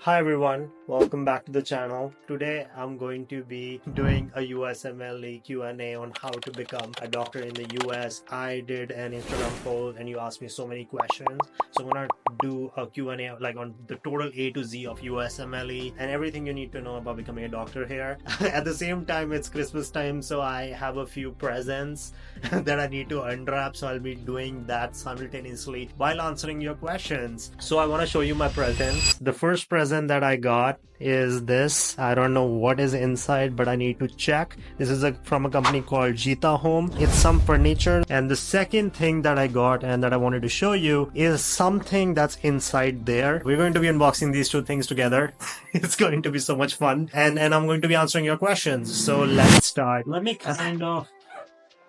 Hi everyone, welcome back to the channel. Today I'm going to be doing a USMLE Q&A on how to become a doctor in the US. I did an Instagram poll and you asked me so many questions. So I'm gonna do a Q&A like on the total A to Z of USMLE and everything you need to know about becoming a doctor here. At the same time, it's Christmas time, so I have a few presents that I need to unwrap. So I'll be doing that simultaneously while answering your questions. So I want to show you my presents. The first present that I got is this. I don't know what is inside, but I need to check. This is from a company called Yitahome. It's some furniture. And the second thing that I got and that I wanted to show you is something that's inside there. We're going to be unboxing these two things together. It's going to be so much fun. And I'm going to be answering your questions. So let's start. Let me kind of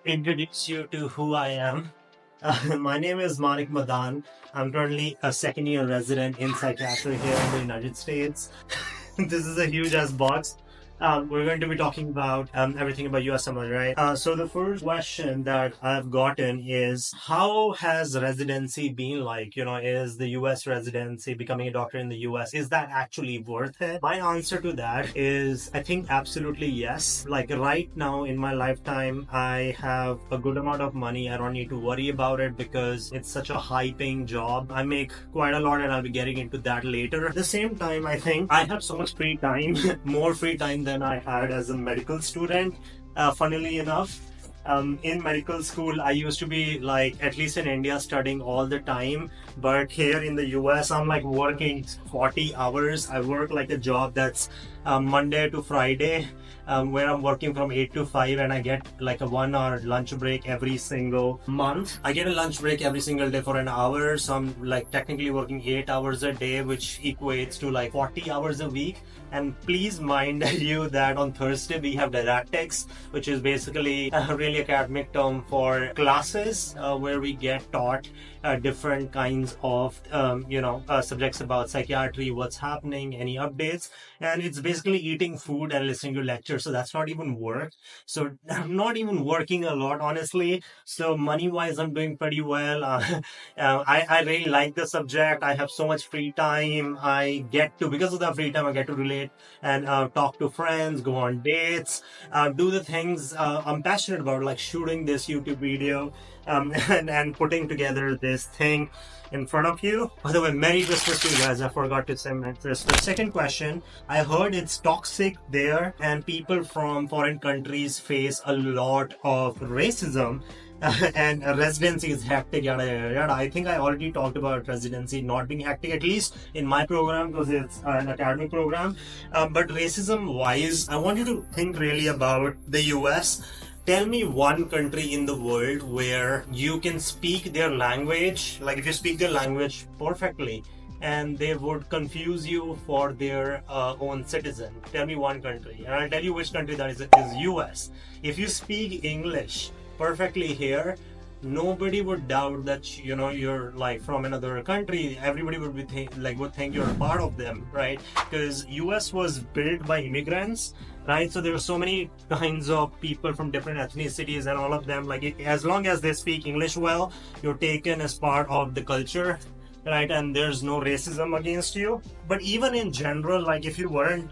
introduce you to who I am. My name is Manik Madaan. I'm currently a second-year resident in psychiatry here in the United States. This is a huge-ass box. We're going to be talking about everything about USMLE, right? So the first question that I've gotten is, how has residency been like? You know, is the US residency, becoming a doctor in the US, is that actually worth it? My answer to that is, I think absolutely yes. Like right now in my lifetime, I have a good amount of money. I don't need to worry about it because it's such a high-paying job. I make quite a lot and I'll be getting into that later. At the same time, I think I have so much free time, more free time than I had as a medical student. Funnily enough, in medical school, I used to be like, at least in India, studying all the time. But here in the US, I'm like working 40 hours. I work like a job that's Monday to Friday, where I'm working from 8 to 5 and I get like a 1 hour lunch break every single month. I get a lunch break every single day for an hour. So I'm like technically working 8 hours a day, which equates to like 40 hours a week. And please mind you that on Thursday we have didactics, which is basically a really academic term for classes where we get taught different kinds of subjects about psychiatry, what's happening, any updates, and it's basically eating food and listening to lectures. So that's not even work. So I'm not even working a lot, honestly. So money wise, I'm doing pretty well. I really like the subject. I have so much free time. I get to, because of that free time, I get to relate and talk to friends, go on dates, do the things I'm passionate about, like shooting this YouTube video and putting together this thing in front of you. By the way, Merry Christmas to you guys. I forgot to say Merry Christmas. Second question, I heard it's toxic there and people from foreign countries face a lot of racism. And residency is hectic, yada yada yada. I think I already talked about residency not being hectic, at least in my program, because it's an academic program. But racism wise, I want you to think really about the US. Tell me one country in the world where you can speak their language, like if you speak their language perfectly, and they would confuse you for their own citizen. Tell me one country, and I'll tell you which country that is US. If you speak English perfectly here, nobody would doubt that you're like from another country. Everybody would be would think you're a part of them, right? Because US was built by immigrants, right? So there are so many kinds of people from different ethnicities, and all of them, as long as they speak English well, you're taken as part of the culture, right? And there's no racism against you. But even in general, like if you weren't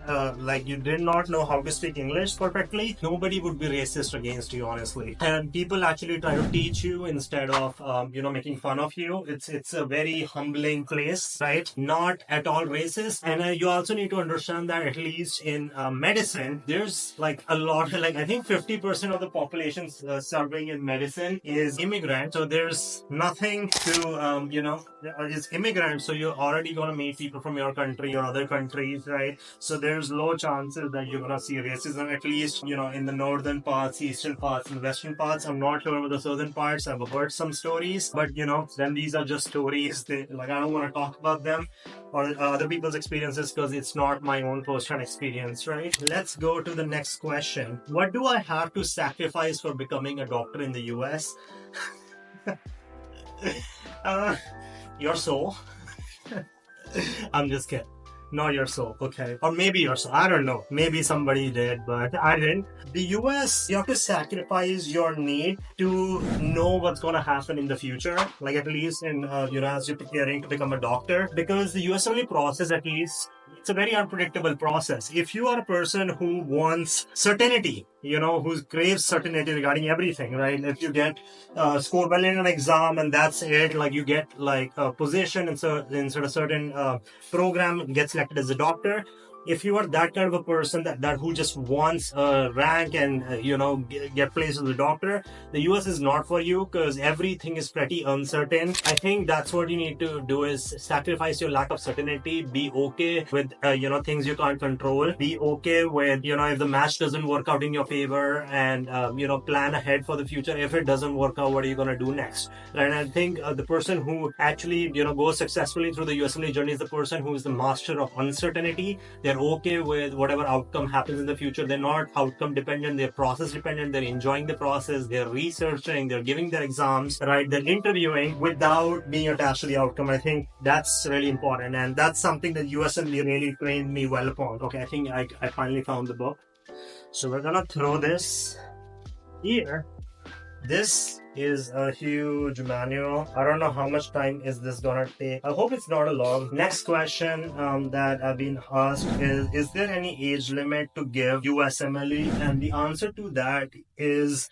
you did not know how to speak English perfectly, nobody would be racist against you, honestly. And people actually try to teach you instead of making fun of you. It's a very humbling place, right? Not at all racist. And you also need to understand that at least in medicine, there's like a lot, like I think 50% of the population serving in medicine is immigrant. So there's nothing to is immigrant. So you're already going to meet people from your country or other countries, right? So there's low chances that you're gonna see racism, at least in the northern parts, eastern parts, and western parts. I'm not sure about the southern parts. I've heard some stories, but then these are just stories. I don't want to talk about them or other people's experiences because it's not my own first-hand experience, right? Let's go to the next question. What do I have to sacrifice for becoming a doctor in the US? Your soul. I'm just kidding. Not your soul, okay? Or maybe your soul. I don't know. Maybe somebody did, but I didn't. The US, you have to sacrifice your need to know what's going to happen in the future. Like at least in, as you're preparing to become a doctor. Because the USMLE process, at least it's a very unpredictable process. If you are a person who wants certainty, who craves certainty regarding everything, right? If you get score well in an exam and that's it, like you get like a position in a certain program, get selected as a doctor. If you are that kind of a person that who just wants a rank and get placed as a doctor, the US is not for you because everything is pretty uncertain. I think that's what you need to do is sacrifice your lack of certainty, be okay with things you can't control, be okay with if the match doesn't work out in your favor, and plan ahead for the future. If it doesn't work out, what are you going to do next? And I think the person who actually goes successfully through the USMLE journey is the person who is the master of uncertainty. They're okay with whatever outcome happens in the future. They're not outcome dependent, they're process dependent. They're enjoying the process, they're researching, they're giving their exams, right? They're interviewing without being attached to the outcome. I think that's really important, and that's something that USMLE really trained me well upon. Okay, I think I finally found the book. So we're gonna throw this here. This is a huge manual. I don't know how much time is this gonna take. I hope it's not a long. Next question that I've been asked is there any age limit to give USMLE? And the answer to that is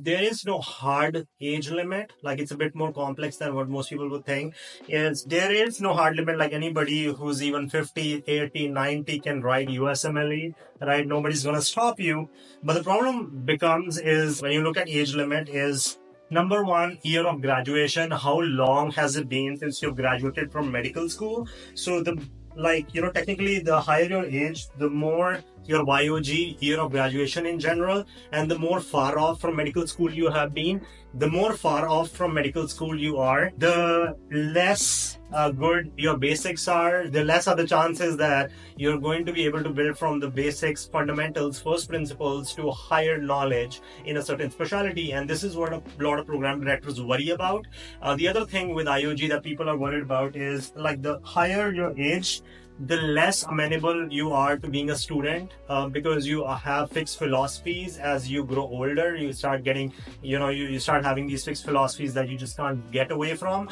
there is no hard age limit. Like, it's a bit more complex than what most people would think. Is there is no hard limit. Like, anybody who's even 50, 80, 90 can write USMLE, right? Nobody's gonna stop you. But the problem becomes is when you look at age limit is number one, year of graduation. How long has it been since you graduated from medical school? So technically, the higher your age, the more your YOG, year of graduation in general, and the more far off from medical school you have been, the more far off from medical school you are, the less good your basics are, the less are the chances that you're going to be able to build from the basics, fundamentals, first principles to higher knowledge in a certain specialty. And this is what a lot of program directors worry about. The other thing with IOG that people are worried about is like the higher your age, the less amenable you are to being a student, because you have fixed philosophies. As you grow older, you start getting, you start having these fixed philosophies that you just can't get away from.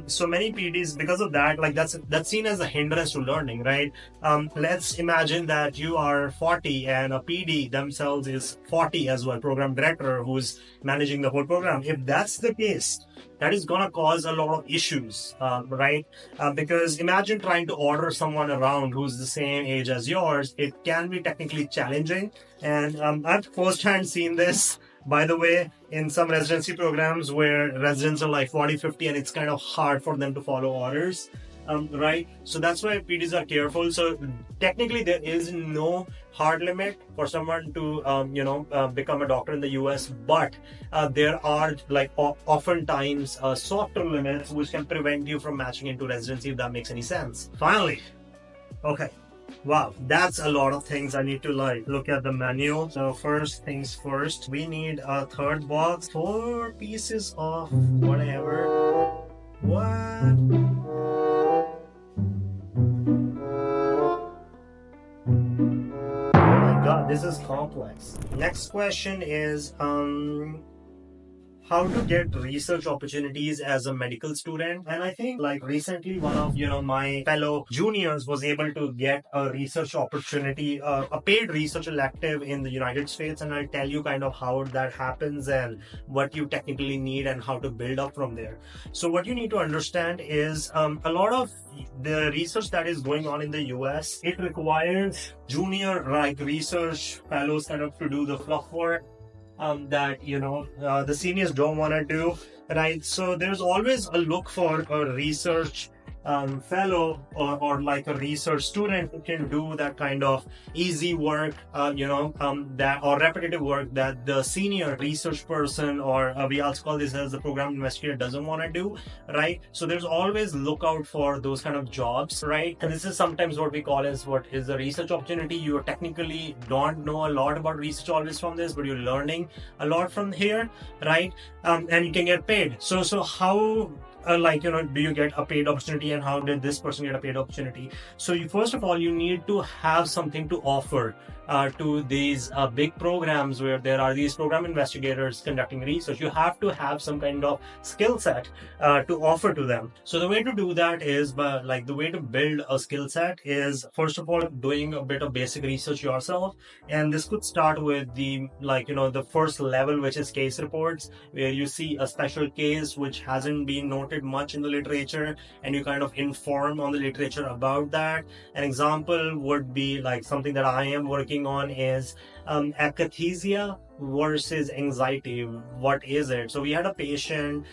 So many PDs, because of that, like that's seen as a hindrance to learning, right? Let's imagine that you are 40 and a PD themselves is 40 as well, program director who's managing the whole program. If that's the case, that is going to cause a lot of issues, right? Because imagine trying to order someone around who's the same age as yours. It can be technically challenging. And I've firsthand seen this, by the way, in some residency programs where residents are like 40, 50, and it's kind of hard for them to follow orders. Right? So that's why PDs are careful. So technically, there is no hard limit for someone to, become a doctor in the US, but there are like oftentimes softer limits which can prevent you from matching into residency, if that makes any sense. Finally, okay. Wow, that's a lot of things. I need to look at the manual. So first things first, we need a third box, 4 pieces of whatever. What? Oh my god, this is complex. Next question is how to get research opportunities as a medical student. And I think like recently one of my fellow juniors was able to get a research opportunity, a paid research elective in the United States. And I'll tell you kind of how that happens and what you technically need and how to build up from there. So what you need to understand is a lot of the research that is going on in the US, it requires junior research fellows kind of to do the fluff work that the seniors don't want to do, right? So there's always a look for a research fellow or like a research student who can do that kind of easy work, that or repetitive work that the senior research person or we also call this as the program investigator doesn't want to do, right? So there's always look out for those kind of jobs, right? And this is sometimes what we call as what is a research opportunity. You technically don't know a lot about research always from this, but you're learning a lot from here, right? And you can get paid. So how do you get a paid opportunity, and how did this person get a paid opportunity? So first of all, you need to have something to offer, to these big programs where there are these program investigators conducting research, you have to have some kind of skill set to offer to them. So the way to do that is the way to build a skill set is, first of all, doing a bit of basic research yourself. And this could start with the first level, which is case reports, where you see a special case which hasn't been noted much in the literature, and you kind of inform on the literature about that. An example would be like something that I am working on is akathisia versus anxiety. What is it? So we had a patient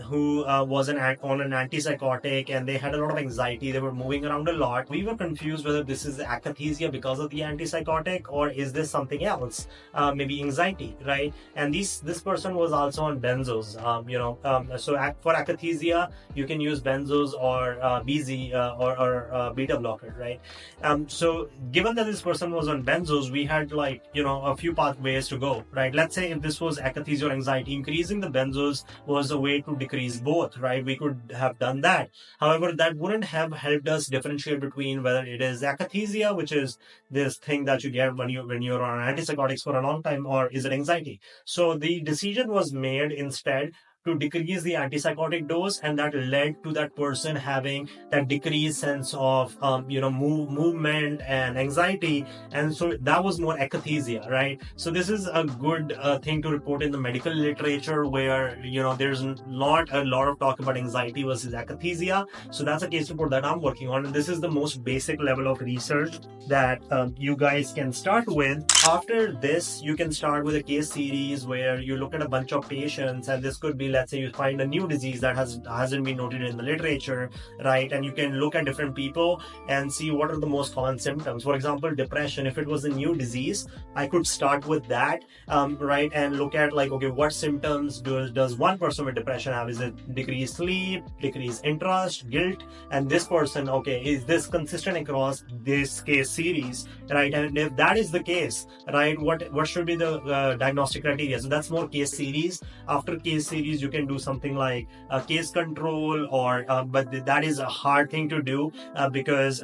who was on an antipsychotic, and they had a lot of anxiety. They were moving around a lot. We were confused whether this is akathisia because of the antipsychotic, or is this something else, maybe anxiety, right? And this person was also on benzos. For akathisia, you can use benzos or BZ or beta blocker, right? So given that this person was on benzos, we had a few pathways to go, right? Let's say if this was akathisia or anxiety, increasing the benzos was a way to decrease both, right? We could have done that. However, that wouldn't have helped us differentiate between whether it is akathisia, which is this thing that you get when you're on antipsychotics for a long time, or is it anxiety. So the decision was made instead to decrease the antipsychotic dose, and that led to that person having that decreased sense of movement and anxiety, and so that was more akathisia, right? So this is a good thing to report in the medical literature, where there's not a lot of talk about anxiety versus akathisia. So that's a case report that I'm working on, and this is the most basic level of research that you guys can start with. After this, you can start with a case series where you look at a bunch of patients, and this could be, let's say you find a new disease that hasn't been noted in the literature, right? And you can look at different people and see what are the most common symptoms. For example, depression, if it was a new disease, I could start with that, right? And look at okay, what symptoms does one person with depression have? Is it decreased sleep, decreased interest, guilt? And this person, okay, is this consistent across this case series, right? And if that is the case, right, what should be the diagnostic criteria? So that's more case series. After case series, you can do something like case control, or but that is a hard thing to do because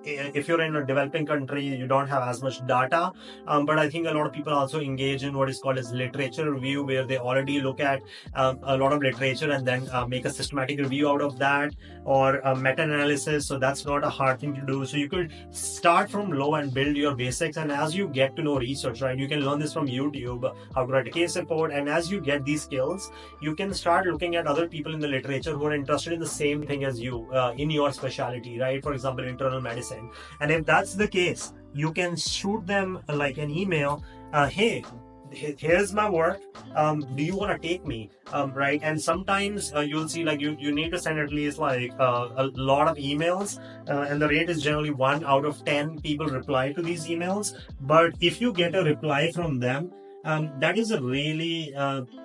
if you're in a developing country, you don't have as much data. But I think a lot of people also engage in what is called as literature review, where they already look at a lot of literature and then make a systematic review out of that, or meta-analysis. So that's not a hard thing to do. So you could start from low and build your basics. And as you get to know research, right, you can learn this from YouTube, how to write a case report. And as you get these skills, you can start looking at other people in the literature who are interested in the same thing as you in your specialty, right? For example, internal medicine. And if that's the case, you can shoot them like an email, hey, here's my work, do you want to take me, right? And sometimes you'll see you need to send at least a lot of emails, and the rate is generally 1 out of 10 people reply to these emails. But if you get a reply from them, that is a really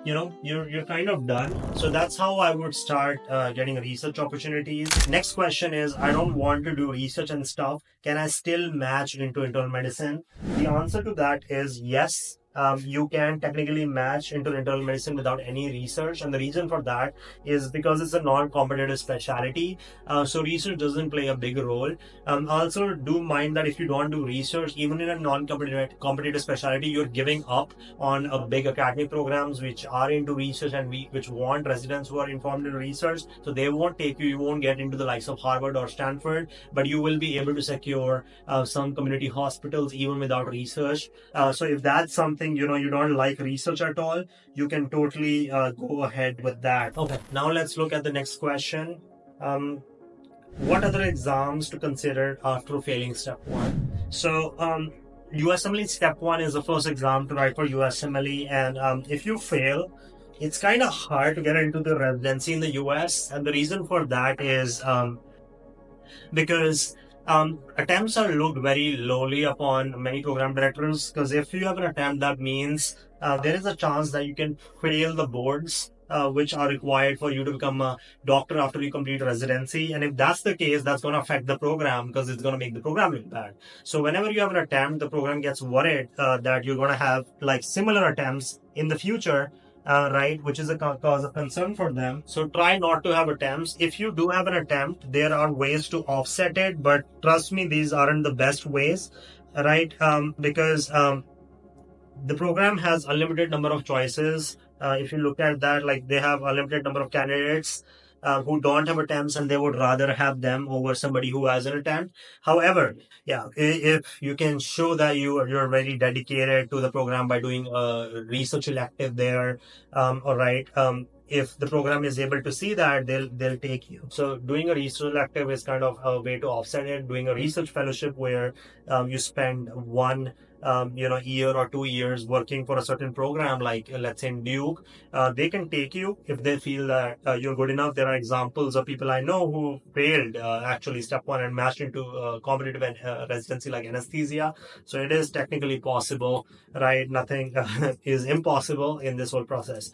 you're kind of done. So that's how I would start getting research opportunities. Next question is, I don't want to do research and stuff, can I still match into internal medicine? The answer to that is yes. You can technically match into internal medicine without any research, and the reason for that is because it's a non-competitive specialty, so research doesn't play a big role. Also, do mind that if you don't do research, even in a non-competitive specialty, you're giving up on a big academic programs which are into research and which want residents who are informed in research. So they won't take you. You won't get into the likes of Harvard or Stanford, but you will be able to secure some community hospitals even without research. So if that's something you don't like research at all, you can totally go ahead with that. Okay, now let's look at the next question. What other exams to consider after failing step 1? So USMLE Step 1 is the first exam to write for USMLE, and if you fail, it's kind of hard to get into the residency in the US, and the reason for that is because attempts are looked very lowly upon many program directors, because if you have an attempt, that means there is a chance that you can fail the boards which are required for you to become a doctor after you complete residency. And if that's the case, that's going to affect the program, because it's going to make the program look bad. So whenever you have an attempt, the program gets worried that you're going to have similar attempts in the future, right, which is a cause of concern for them. So try not to have attempts. If you do have an attempt, there are ways to offset it, but trust me, these aren't the best ways, right? Because the program has unlimited number of choices. If you look at that, like they have a limited number of candidates who don't have attempts, and they would rather have them over somebody who has an attempt. However, yeah, if you can show that you're very dedicated to the program by doing a research elective there, all right. If the program is able to see that, they'll take you. So doing a research elective is kind of a way to offset it. Doing a research fellowship where you spend one year or 2 years working for a certain program, like let's say in Duke, they can take you if they feel that you're good enough. There are examples of people I know who failed actually step one and matched into competitive residency like anesthesia. So it is technically possible, right? Nothing is impossible in this whole process.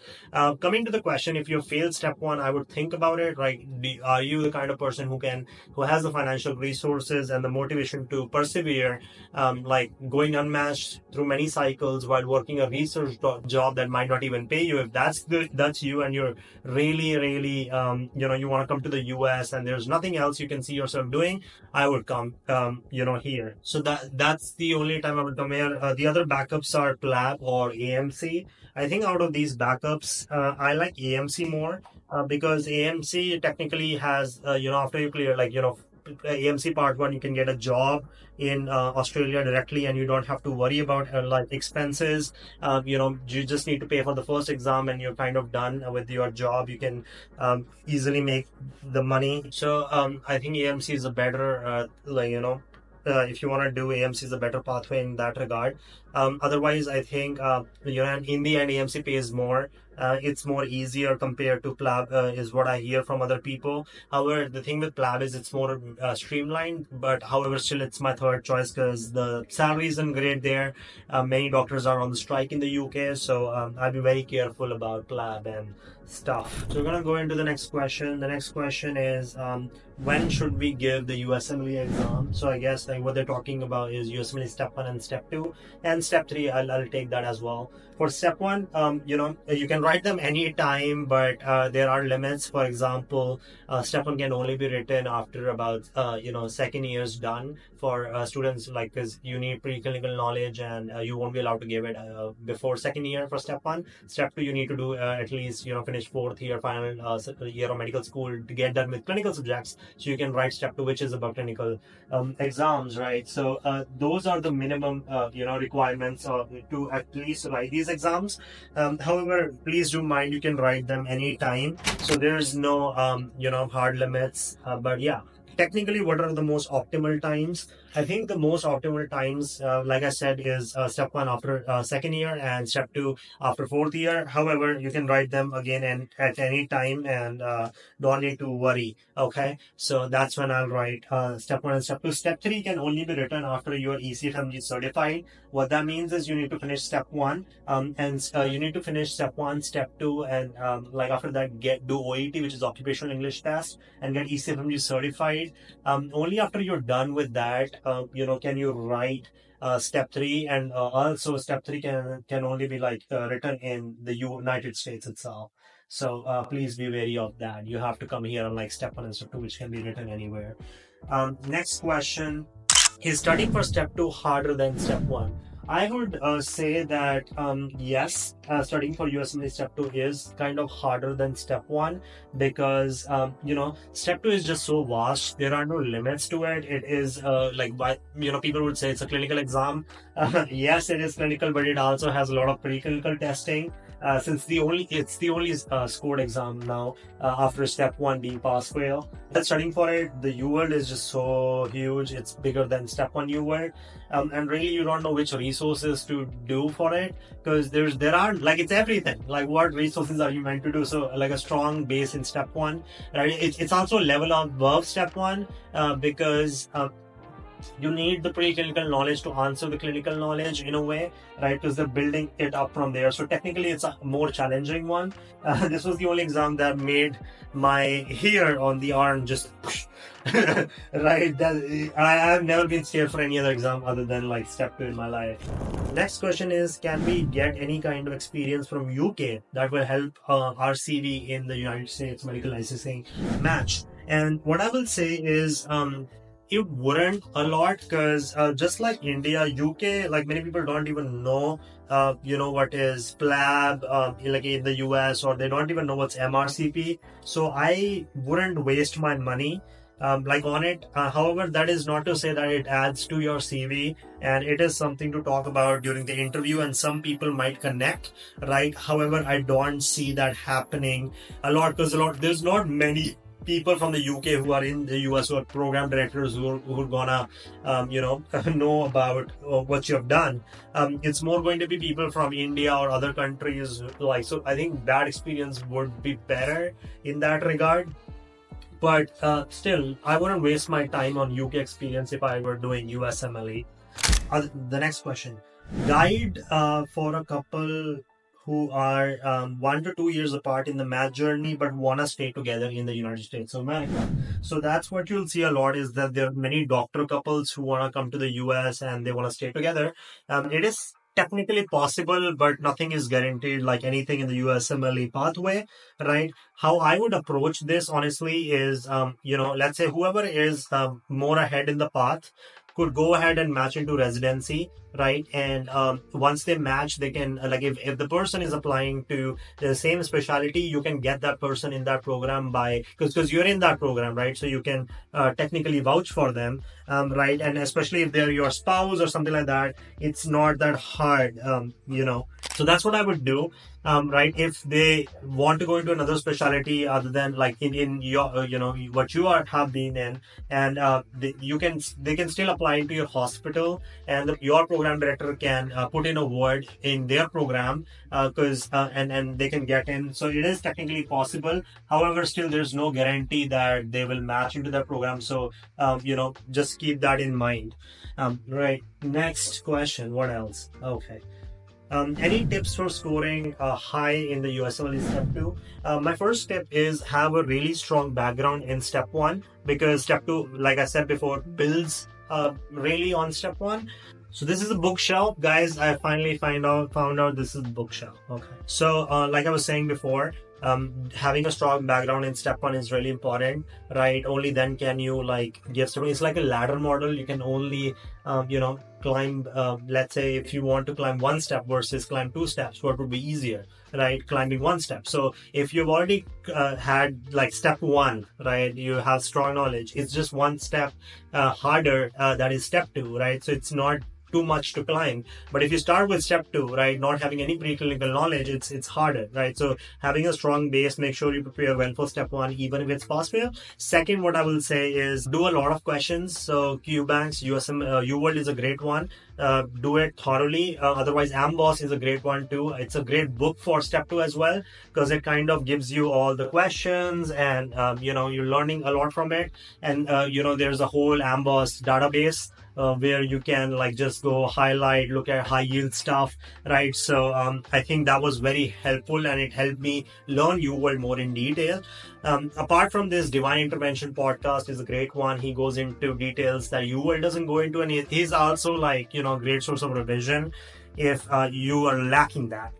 Coming to the question, if you failed step one, I would think about it, right? Are you the kind of person who has the financial resources and the motivation to persevere, like going unmatched through many cycles while working a research job that might not even pay you? If that's you, and you're really you want to come to the US and there's nothing else you can see yourself doing, I would come here. So that's the only time I would come here. The other backups are PLAB or AMC. I think out of these backups, I like AMC more, because AMC technically has, after you clear, AMC part one, you can get a job in Australia directly, and you don't have to worry about like expenses. You just need to pay for the first exam, and you're kind of done with your job. You can easily make the money. So I think AMC is a better, if you want to do AMC is a better pathway in that regard. Otherwise, I think in the end, AMC pays more. It's more easier compared to PLAB, is what I hear from other people. However, the thing with PLAB is it's more streamlined, but however, still it's my third choice because the salary isn't great there. Many doctors are on the strike in the UK, so I'll be very careful about PLAB and stuff. So we're gonna go into the next question. The next question is, when should we give the USMLE exam? So I guess like what they're talking about is USMLE Step 1 and Step 2, and Step 3. I'll take that as well. For Step 1, you can write them any time, but there are limits. For example, Step 1 can only be written after about second year's done for students, like, because you need preclinical knowledge, and you won't be allowed to give it before second year for Step 1. Step 2, you need to do at least finish fourth year, final year of medical school to get done with clinical subjects, so you can write Step 2, which is about clinical exams, right? So those are the minimum requirements to at least write these exams. However, please do mind, you can write them anytime, so there's no hard limits, but yeah, technically, what are the most optimal times? I think the most optimal times, like I said, is Step 1 after second year, and Step 2 after fourth year. However, you can write them again and at any time, and don't need to worry. Okay, so that's when I'll write Step 1 and Step 2. Step 3 can only be written after you are ECFMG certified. What that means is you need to finish Step 1, and you need to finish Step 1, Step 2, and after that do OET, which is Occupational English Test, and get ECFMG certified. Only after you're done with that, can you write Step 3, and also Step 3 can only be written in the United States itself. So please be wary of that. You have to come here, unlike Step 1 and Step 2, which can be written anywhere. Next question: is studying for Step 2 harder than Step 1? I would say that yes, studying for USMLE Step 2 is kind of harder than Step 1, because Step 2 is just so vast. There are no limits to it. It is people would say it's a clinical exam. Yes, it is clinical, but it also has a lot of preclinical testing. Since it's the only scored exam now after Step 1 being pass fail. Studying for it, the U world is just so huge. It's bigger than Step 1 U world, and really you don't know which resources to do for it, because there are it's everything. Like, what resources are you meant to do? So like a strong base in Step 1, right? It's also a level above Step 1 because You need the preclinical knowledge to answer the clinical knowledge in a way, right? Because they're building it up from there. So technically, it's a more challenging one. This was the only exam that made my hair on the arm just right. I've never been scared for any other exam other than like step 2 in my life. Next question is, can we get any kind of experience from UK that will help our CV in the United States medical licensing match? And what I will say is, it wouldn't a lot because just like India, UK, like many people don't even know, what is PLAB, like in the US, or they don't even know what's MRCP. So I wouldn't waste my money like on it. However, that is not to say that it adds to your CV, and it is something to talk about during the interview, and some people might connect, right? However, I don't see that happening a lot because there's not many people from the UK who are in the US who are program directors who are gonna, know about what you have done. It's more going to be people from India or other countries. Like, so I think that experience would be better in that regard. But still, I wouldn't waste my time on UK experience if I were doing USMLE. The next question: guide for a couple who are 1 to 2 years apart in the math journey but wanna stay together in the United States of America. So that's what you'll see a lot, is that there are many doctor couples who wanna come to the US and they wanna stay together. It is technically possible, but nothing is guaranteed like anything in the USMLE pathway, right? How I would approach this honestly is, let's say whoever is more ahead in the path could go ahead and match into residency, right? And once they match, they can like if the person is applying to the same specialty, you can get that person in that program by because you're in that program, right? So you can technically vouch for them, right? And especially if they're your spouse or something like that, it's not that hard, So that's what I would do, right? If they want to go into another specialty other than like in your what you are have been in, and they can still apply into your hospital, and your program director can put in a word in their program because and they can get in. So it is technically possible. However, still there's no guarantee that they will match into that program. So just keep that in mind. Right. Next question. What else? Okay. Any tips for scoring high in the USMLE Step 2? My first tip is have a really strong background in Step 1, because Step 2, like I said before, builds really on Step 1. So this is a bookshelf, guys. I finally found out this is a bookshelf. Okay. So like I was saying before, having a strong background in Step 1 is really important, right? Only then can you like give something. It's like a ladder model. You can only climb, let's say if you want to climb one step versus climb two steps, what would be easier, right? Climbing one step. So if you've already had like step 1, right, you have strong knowledge, it's just one step harder, that is step 2, right? So it's not too much to climb. But if you start with step 2, right, not having any preclinical knowledge, it's harder, right? So having a strong base, make sure you prepare well for step 1, even if it's pass fail. Second, what I will say is do a lot of questions. So QBanks, UWorld is a great one. Do it thoroughly. Otherwise, Amboss is a great one too. It's a great book for step 2 as well, because it kind of gives you all the questions, and you're learning a lot from it. And there's a whole Amboss database where you can like just go highlight, look at high yield stuff, right? So I think that was very helpful, and it helped me learn UWorld more in detail. Apart from this, Divine Intervention podcast is a great one. He goes into details that UWorld doesn't go into, and he's also like a great source of revision if you are lacking that.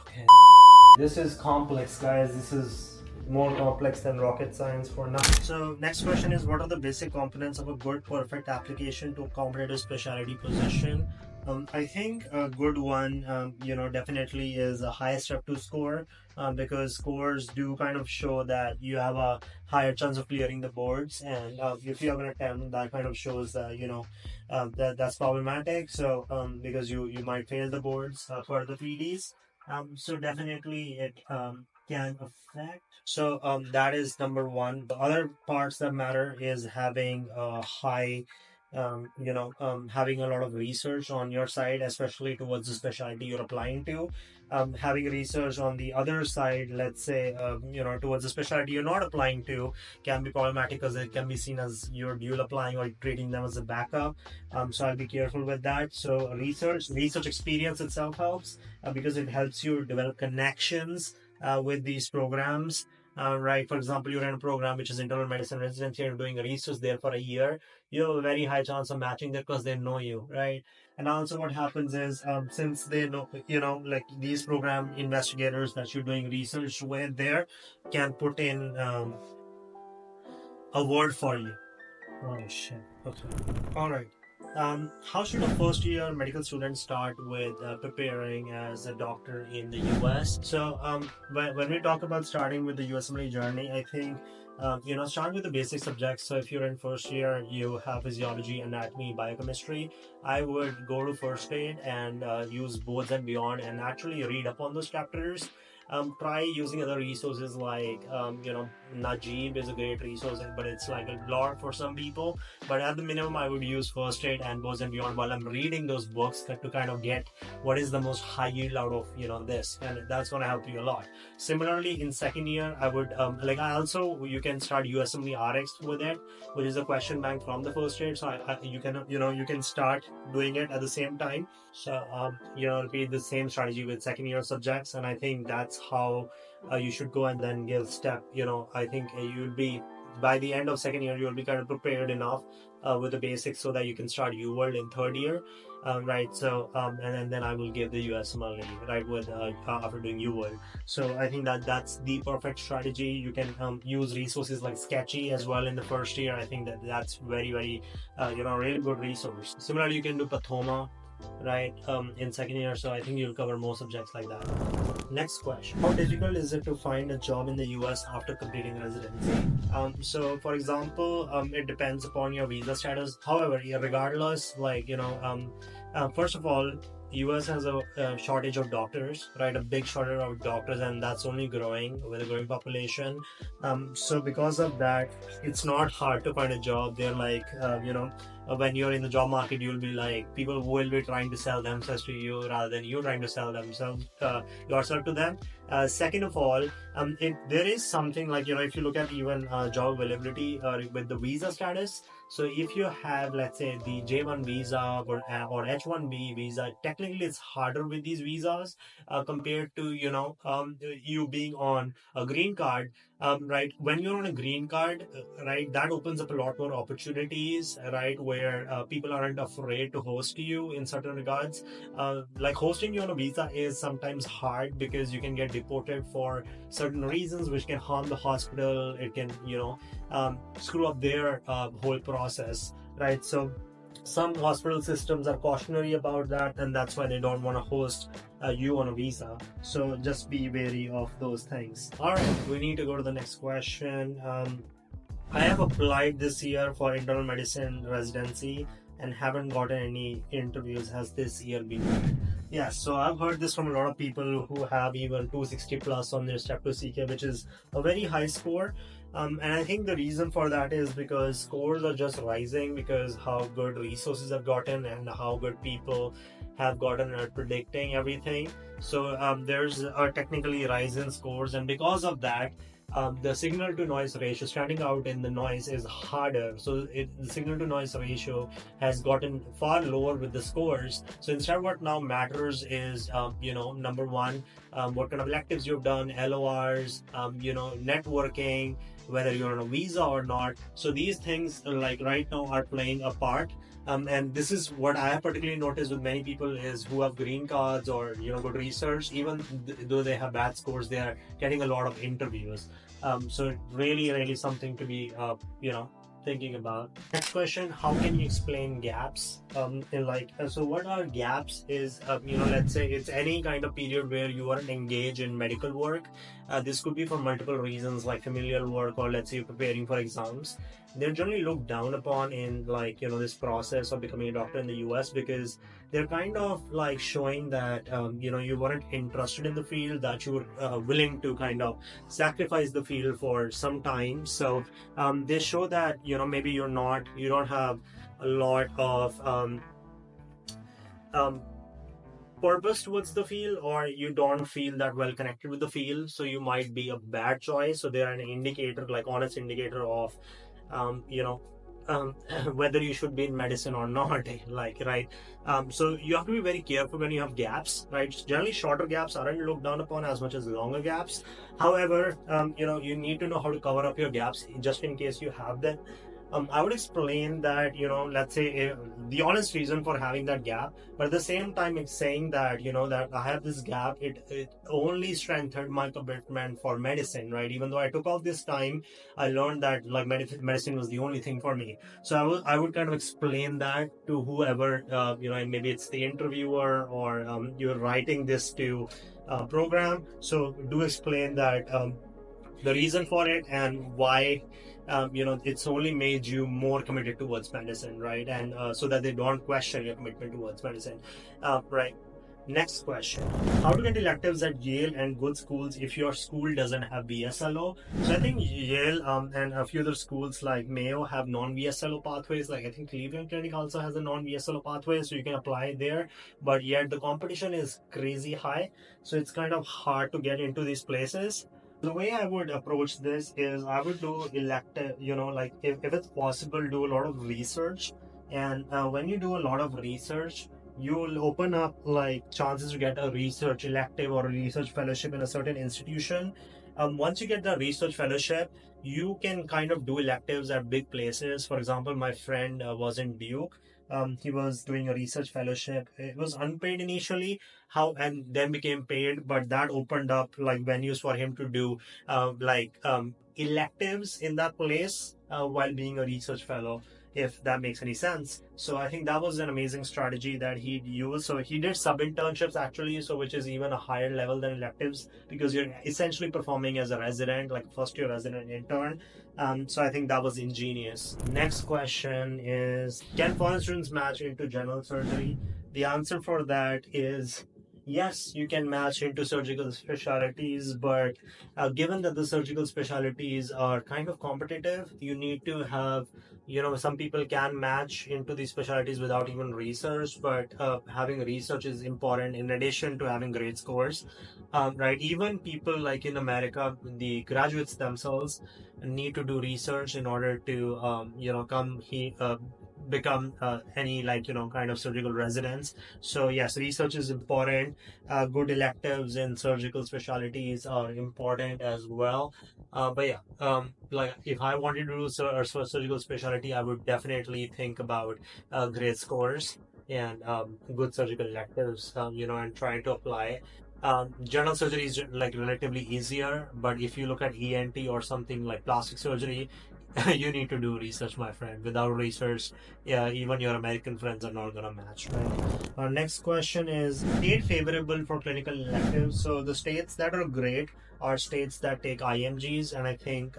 Okay. This is complex, guys. This is more complex than rocket science for now. So next question is, what are the basic components of a good perfect application to a competitive specialty position? I think a good one, definitely is a high step 2 score, because scores do kind of show that you have a higher chance of clearing the boards, and if you have an attempt, that kind of shows that that's problematic. So because you might fail the boards for the PDs. So definitely it can affect. So that is number one. The other parts that matter is having a high having a lot of research on your side, especially towards the specialty you're applying to. Having research on the other side, let's say, towards the specialty you're not applying to, can be problematic because it can be seen as you're dual applying or treating them as a backup. So I'll be careful with that. So research experience itself helps because it helps you develop connections with these programs. Right, for example, you're in a program which is internal medicine residency, and you're doing research there for a year. You have a very high chance of matching there because they know you, right? And also, what happens is, since they know, like these program investigators that you're doing research with there can put in a word for you. Oh shit. Okay. All right. How should a first year medical student start with preparing as a doctor in the US? So, when we talk about starting with the USMLE journey, I think, start with the basic subjects. So, if you're in first year, you have physiology, anatomy, biochemistry. I would go to first aid and use boards and beyond and actually read up on those chapters. Try using other resources like, Najib is a great resource, but it's like a lot for some people. But at the minimum, I would use first aid and boards and beyond while I'm reading those books to kind of get what is the most high yield out of this, and that's going to help you a lot. Similarly, in second year, I would you can start USMLE RX with it, which is a question bank from the first aid. So you can start doing it at the same time. So repeat the same strategy with second year subjects, and I think that's how you should go, and then give step. I think you'll be, by the end of second year, you'll be kind of prepared enough with the basics so that you can start UWorld in third year, right? So and then I will give the USMLE right with after doing UWorld. So I think that's the perfect strategy. You can use resources like Sketchy as well in the first year. I think that's very very really good resource. Similarly, you can do Pathoma, right, in second year. So I think you'll cover more subjects like that. Next question: how difficult is it to find a job in the US after completing residency? So for example, it depends upon your visa status. However, regardless, first of all, US has a shortage of doctors, right? A big shortage of doctors, and that's only growing with a growing population. So because of that, it's not hard to find a job. They're like, when you're in the job market, you'll be like, people will be trying to sell themselves to you rather than you trying to sell themselves yourself to them. Second of all, there is something like, if you look at even job availability with the visa status. So if you have, let's say, the J1 visa or H1B visa, technically it's harder with these visas compared to you being on a green card. Right, when you're on a green card, right, that opens up a lot more opportunities, right, where people aren't afraid to host you in certain regards. Like hosting you on a visa is sometimes hard because you can get deported for certain reasons, which can harm the hospital. It can screw up their whole process, right? So some hospital systems are cautionary about that, and that's why they don't want to host you on a visa. So just be wary of those things. All right, we need to go to the next question. I have applied this year for internal medicine residency and haven't gotten any interviews. Has this year been good? Yeah, so I've heard this from a lot of people who have even 260 plus on their Step 2 CK, which is a very high score. And I think the reason for that is because scores are just rising because how good resources have gotten and how good people have gotten at predicting everything. So there's a technically rise in scores, and because of that, the signal to noise ratio, standing out in the noise, is harder. So the signal to noise ratio has gotten far lower with the scores. So instead, what now matters is, number one, what kind of electives you've done, LORs, networking, whether you're on a visa or not. So these things, like right now, are playing a part. And this is what I have particularly noticed with many people is who have green cards or good research. Even though they have bad scores, they are getting a lot of interviews. So really, really something to be thinking about. Next question: how can you explain gaps? So what are gaps? Is let's say it's any kind of period where you aren't engaged in medical work. This could be for multiple reasons, like familial work, or let's say you're preparing for exams. they're generally looked down upon in like this process of becoming a doctor in the US, because they're kind of like showing that you weren't interested in the field, that you were willing to kind of sacrifice the field for some time. So they show that maybe you don't have a lot of um, purpose towards the field, or you don't feel that well connected with the field, so you might be a bad choice. So they're an indicator, like honest indicator of um, you know um, whether you should be in medicine or not. Like, right. So you have to be very careful when you have gaps, right? Generally shorter gaps aren't looked down upon as much as longer gaps. However, you need to know how to cover up your gaps just in case you have them. I would explain that, let's say the honest reason for having that gap, but at the same time, it's saying that, that I have this gap, it only strengthened my commitment for medicine, right? Even though I took off this time, I learned that like medicine was the only thing for me. So I would kind of explain that to whoever, and maybe it's the interviewer, or you're writing this to program. So do explain that the reason for it and why it's only made you more committed towards medicine, right? And so that they don't question your commitment towards medicine, right? Next question: how to get electives at Yale and good schools if your school doesn't have VSLO? So I think Yale and a few other schools like Mayo have non-VSLO pathways. Like I think Cleveland Clinic also has a non-VSLO pathway, so you can apply there. But yet the competition is crazy high, so it's kind of hard to get into these places. The way I would approach this is I would do elective, like if it's possible, do a lot of research. And when you do a lot of research, you'll open up like chances to get a research elective or a research fellowship in a certain institution. Once you get the research fellowship, you can kind of do electives at big places. For example, my friend was in Duke. He was doing a research fellowship. It was unpaid initially, how and then became paid, but that opened up like venues for him to do electives in that place while being a research fellow, if that makes any sense. So I think that was an amazing strategy that he used. So he did sub internships actually, so which is even a higher level than electives, because you're essentially performing as a resident, like first year resident intern. So I think that was ingenious. Next question is: can foreign students match into general surgery? The answer for that is yes, you can match into surgical specialties, but given that the surgical specialties are kind of competitive, you need to have, some people can match into these specialties without even research, but having research is important in addition to having great scores, right? Even people like in America, the graduates themselves need to do research in order to, become any like kind of surgical residents. So yes, research is important. Good electives in surgical specialties are important as well. But yeah, like if I wanted to do surgical specialty, I would definitely think about great scores and good surgical electives, and trying to apply. General surgery is like relatively easier, but if you look at ENT or something like plastic surgery, you need to do research, my friend. Without research, yeah, even your American friends are not gonna match, right? Our next question is: state favorable for clinical electives. So the states that are great are states that take IMGs, and I think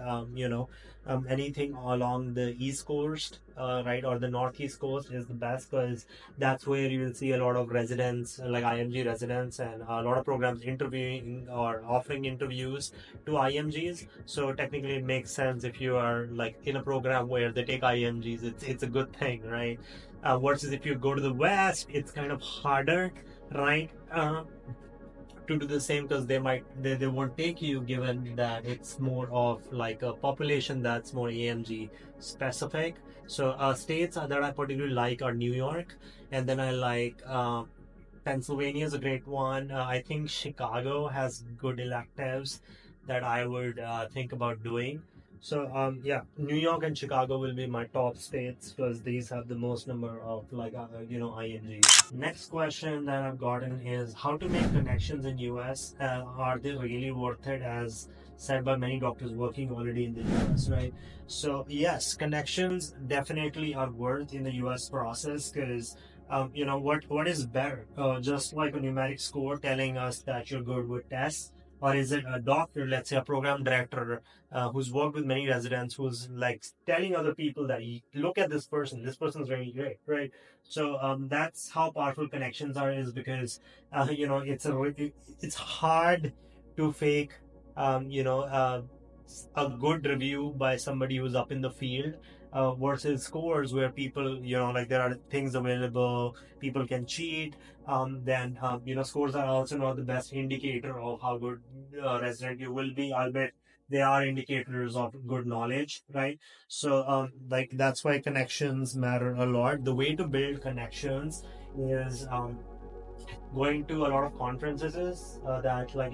anything along the East Coast, right, or the Northeast Coast is the best, because that's where you will see a lot of residents, like IMG residents, and a lot of programs interviewing or offering interviews to IMGs. So technically, it makes sense if you are like in a program where they take IMGs. It's a good thing, right? Versus if you go to the West, it's kind of harder, right? To do the same, because they won't take you, given that it's more of like a population that's more AMG specific. So states that I particularly like are New York, and then I like Pennsylvania is a great one. I think Chicago has good electives that I would think about doing. So yeah, New York and Chicago will be my top states, because these have the most number of like IMGs. Next question that I've gotten is how to make connections in US. Are they really worth it, as said by many doctors working already in the US, right? So yes, connections definitely are worth in the US process, because what is better? Just like a numeric score telling us that you're good with tests, or is it a doctor, let's say a program director, who's worked with many residents, who's like telling other people that look at this person's very great, right? So that's how powerful connections are, is because it's hard to fake um, you know uh, a good review by somebody who's up in the field, versus scores where people, like there are things available, people can cheat. Then scores are also not the best indicator of how good resident you will be, albeit they are indicators of good knowledge, right? So like that's why connections matter a lot. The way to build connections is going to a lot of conferences that, like,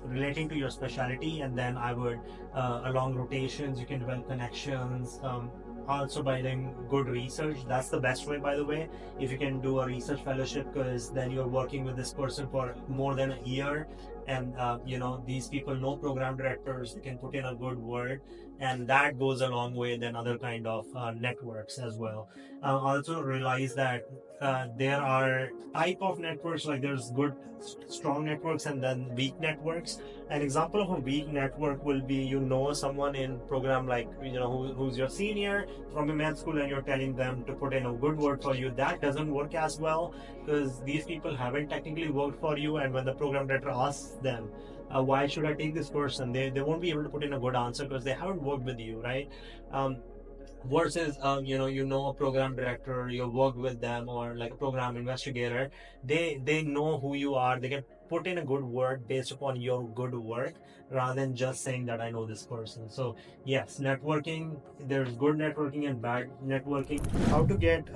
relating to your specialty, and then I would, along rotations, you can develop connections. Also by doing good research, that's the best way, by the way. If you can do a research fellowship, because then you're working with this person for more than a year, and these people know program directors, they can put in a good word, and that goes a long way than other kind of networks as well. Also realize that there are type of networks, like there's good strong networks and then weak networks. An example of a weak network will be, someone in program, like, who's your senior from a med school, and you're telling them to put in a good word for you. That doesn't work as well, because these people haven't technically worked for you, and when the program director asks them, why should I take this person, they won't be able to put in a good answer because they haven't worked with you, right? um, versus a program director, you worked with them, or like a program investigator, they know who you are, they can put in a good word based upon your good work, rather than just saying that I know this person. So yes, networking, there's good networking and bad networking. How to get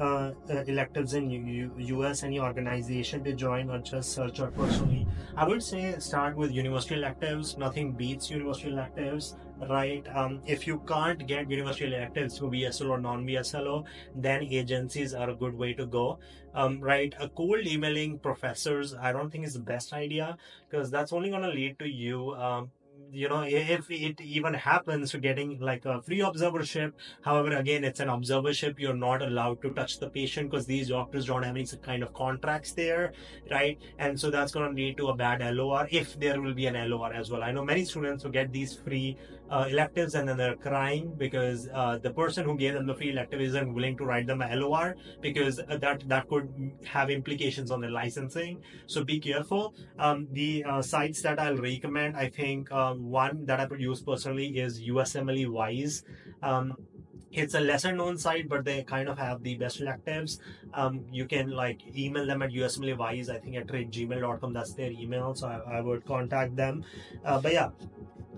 electives in US, any organization to join, or just search out personally? I would say start with university electives. Nothing beats university electives, right? If you can't get university electives through VSLO or non-VSLO, then agencies are a good way to go. Right? A cold emailing professors, I don't think is the best idea, because that's only going to lead to you. If it even happens to getting like a free observership. However, again, it's an observership. You're not allowed to touch the patient because these doctors don't have any kind of contracts there, right? And so that's going to lead to a bad LOR, if there will be an LOR as well. I know many students who get these free electives, and then they're crying because the person who gave them the free elective isn't willing to write them a LOR, because that could have implications on the licensing. So be careful. The sites that I'll recommend, I think one that I would use personally is USMLE Wise. It's a lesser known site, but they kind of have the best electives. You can like email them at USMLE Wise, I think at gmail.com. That's their email. So I would contact them. But yeah,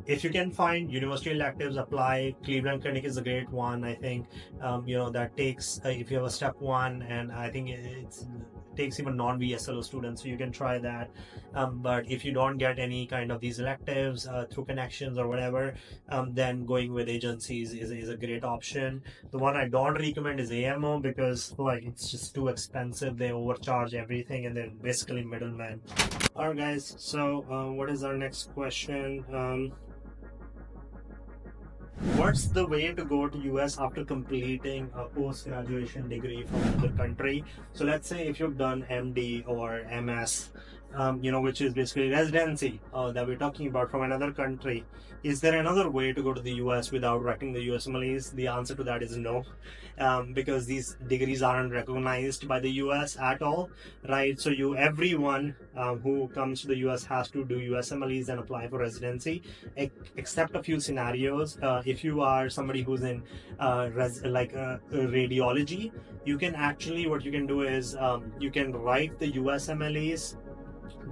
if you can find university electives, apply. Cleveland Clinic is a great one, I think. That takes, if you have a step one, and I think it takes even non-VSLO students, so you can try that. But if you don't get any kind of these electives through connections or whatever, then going with agencies is a great option. The one I don't recommend is AMO, because like it's just too expensive. They overcharge everything, and they're basically middlemen. All right, guys. So, what is our next question? What's the way to go to US after completing a post-graduation degree from another country? So let's say if you've done MD or MS, which is basically residency that we're talking about from another country. Is there another way to go to the US without wrecking the USMLEs? The answer to that is no, because these degrees aren't recognized by the US at all, right? So everyone who comes to the US has to do USMLEs and apply for residency, except a few scenarios. If you are somebody who's in radiology, you can actually, what you can do is you can write the USMLEs,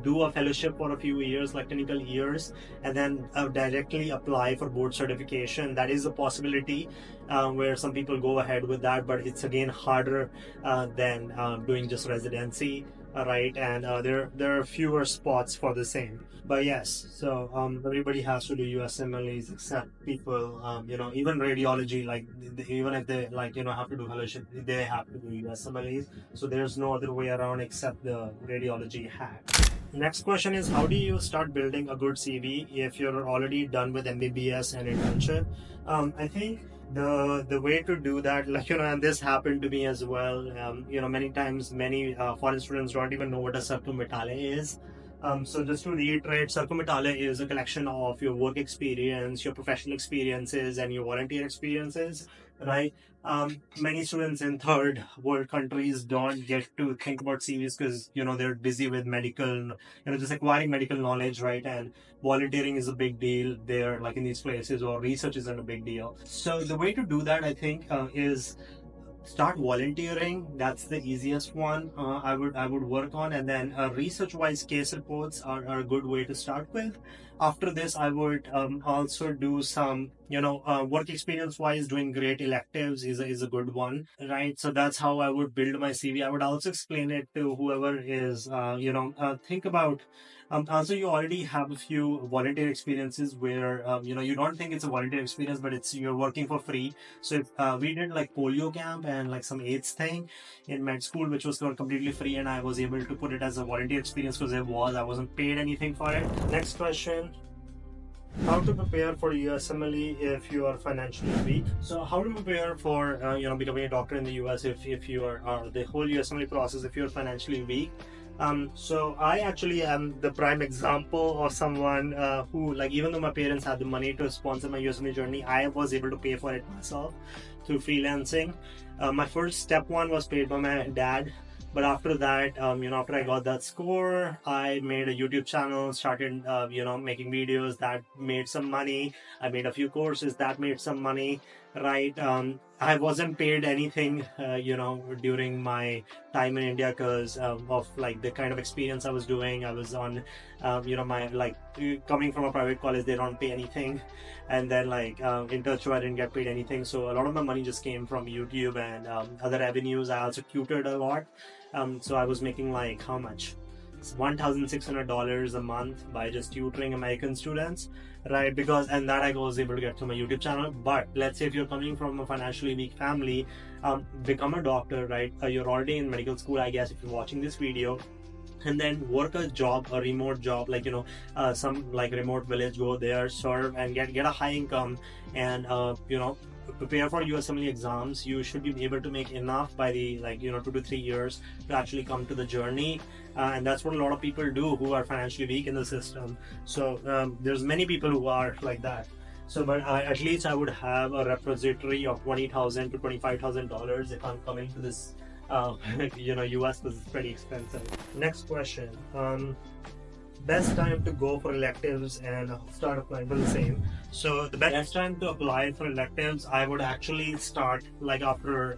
do a fellowship for a few years, like clinical years, and then directly apply for board certification. That is a possibility where some people go ahead with that, but it's again harder than doing just residency, right? And there are fewer spots for the same. But yes, so everybody has to do USMLEs except people, even radiology, like even if they have to do fellowship, they have to do USMLEs. So there's no other way around except the radiology hack. Next question is, how do you start building a good CV if you're already done with MBBS and internship? I think the way to do that, and this happened to me as well. Many times, many foreign students don't even know what a subclimatale is. So just to reiterate, Circumitale is a collection of your work experience, your professional experiences, and your volunteer experiences, right? Many students in third world countries don't get to think about CVs because they're busy with medical, just acquiring medical knowledge, right? And volunteering is a big deal there, like in these places, or research isn't a big deal. So the way to do that, I think, is start volunteering. That's the easiest one. I would work on, and then research wise case reports are a good way to start with. After this, I would also do some work experience wise. Doing great electives is a good one, right? So that's how I would build my CV. I would also explain it to whoever is think about. Also, you already have a few volunteer experiences where you don't think it's a volunteer experience, but it's you're working for free. So if, we did like polio camp and like some AIDS thing in med school, which was completely free, and I was able to put it as a volunteer experience because I wasn't paid anything for it. Next question. How to prepare for USMLE if you are financially weak? So how to prepare for becoming a doctor in the US if you are the whole USMLE process if you're financially weak? So I actually am the prime example of someone who, like, even though my parents had the money to sponsor my USMLE journey, I was able to pay for it myself through freelancing. My first step one was paid by my dad. But after that, after I got that score, I made a YouTube channel, started, making videos that made some money. I made a few courses that made some money, right? I wasn't paid anything, during my time in India because of like the kind of experience I was doing. I was on, my like coming from a private college, they don't pay anything, and then like internship, I didn't get paid anything. So a lot of my money just came from YouTube and other avenues. I also tutored a lot. So I was making like how much? It's $1,600 a month by just tutoring American students, right? And that I was able to get to my YouTube channel. But let's say if you're coming from a financially weak family, become a doctor, right? You're already in medical school, I guess, if you're watching this video, and then work a job, a remote job, like some like remote village, go there, serve, and get a high income, and prepare for USMLE exams. You should be able to make enough by the 2 to 3 years to actually come to the journey, and that's what a lot of people do who are financially weak in the system. So there's many people who are like that. So, but at least I would have a repository of $20,000 to $25,000 if I'm coming to this US, because it's pretty expensive. Next question. Best time to go for electives and start applying for the same. So the best time to apply for electives, I would actually start like after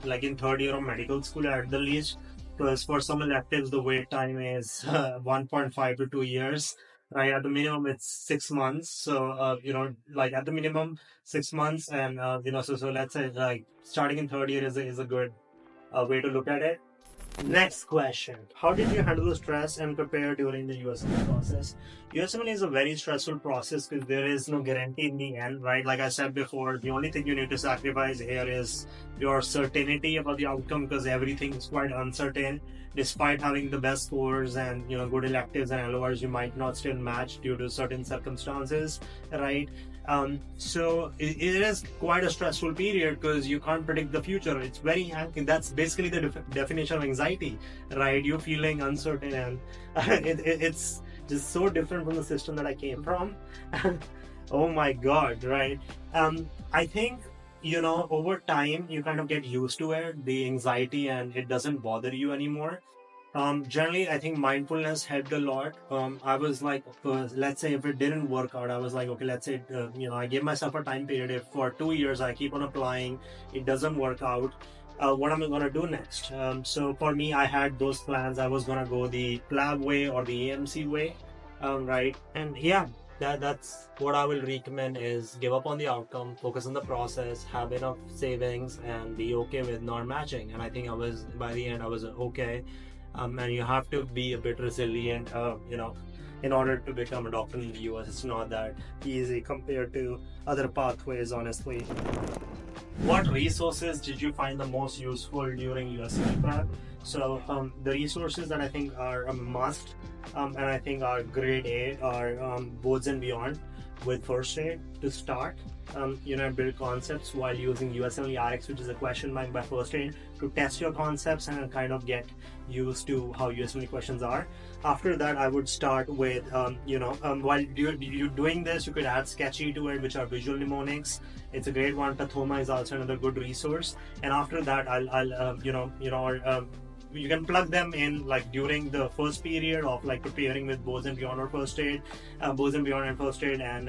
like in third year of medical school at the least, because for some electives the wait time is 1.5 to 2 years. Right, at the minimum it's 6 months. So like at the minimum 6 months, and so let's say like starting in third year is a good way to look at it. Next question. How did you handle the stress and prepare during the USMLE process? USMLE is a very stressful process because there is no guarantee in the end, right? Like I said before, the only thing you need to sacrifice here is your certainty about the outcome, because everything is quite uncertain. Despite having the best scores and good electives and LORs, you might not still match due to certain circumstances, right? So it is quite a stressful period because you can't predict the future. It's very that's basically the definition of anxiety, right? You're feeling uncertain, and it's just so different from the system that I came from. Oh my god, right? I think over time you kind of get used to it, the anxiety, and it doesn't bother you anymore. Generally, I think mindfulness helped a lot. I was like, let's say if it didn't work out, I was like, okay, let's say, I gave myself a time period. If for 2 years I keep on applying, it doesn't work out, what am I going to do next? So for me, I had those plans. I was going to go the PLAB way or the AMC way, right? And yeah, that's what I will recommend is give up on the outcome, focus on the process, have enough savings, and be okay with not matching. And I think by the end, I was okay. And you have to be a bit resilient, in order to become a doctor in the US. It's not that easy compared to other pathways, honestly. What resources did you find the most useful during USMLE prep? So the resources that I think are a must, and I think are grade A, are Boards and Beyond. with first aid to start. Build concepts while using USMLE RX, which is a question bank by first aid, to test your concepts and kind of get used to how USMLE questions are. After that, I would start with, while you're doing this, you could add sketchy to it, which are visual mnemonics. It's a great one. Yitahome is also another good resource. And after that, you can plug them in like during the first period of like preparing with Bows and Beyond or first aid, Bows and Beyond and first aid, and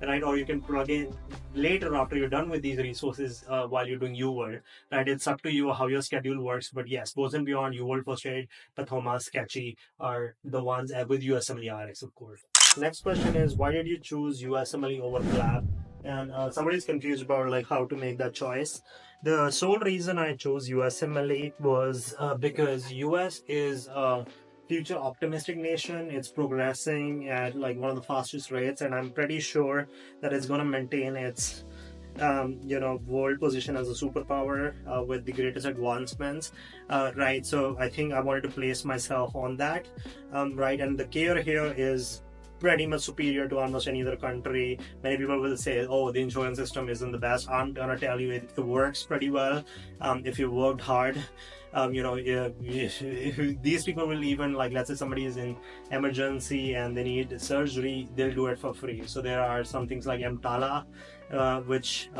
right, or you can plug in later after you're done with these resources while you're doing UWorld, right? It's up to you how your schedule works, but yes, Bows and Beyond, UWorld, first aid, Yitahome, sketchy are the ones with USMLE RX, of course. Next question is, why did you choose USMLE over PLAB? And somebody's confused about like how to make that choice. The sole reason I chose USMLE was because US is a future optimistic nation. It's progressing at like one of the fastest rates, and I'm pretty sure that it's going to maintain its world position as a superpower with the greatest advancements, right? So I think I wanted to place myself on that, right? And the care here is pretty much superior to almost any other country. Many people will say, oh, the insurance system isn't the best. I'm gonna tell you it works pretty well if you worked hard. These people will even, like, let's say somebody is in emergency and they need surgery, they'll do it for free. So there are some things like EMTALA, which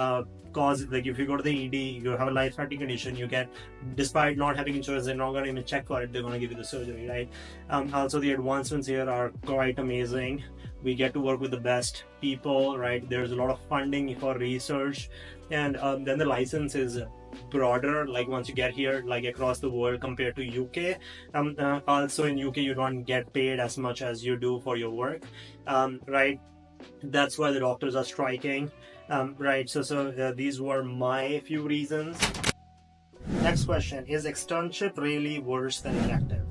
cause, like, if you go to the ED, you have a life-threatening condition, you get, despite not having insurance, they're not going to even check for it, they're going to give you the surgery, right? Also, the advancements here are quite amazing. We get to work with the best people, right? There's a lot of funding for research, and then the license is broader, like once you get here, like across the world compared to UK. Also in UK, you don't get paid as much as you do for your work, right? That's why the doctors are striking, right? So these were my few reasons. Next question, is externship really worse than elective?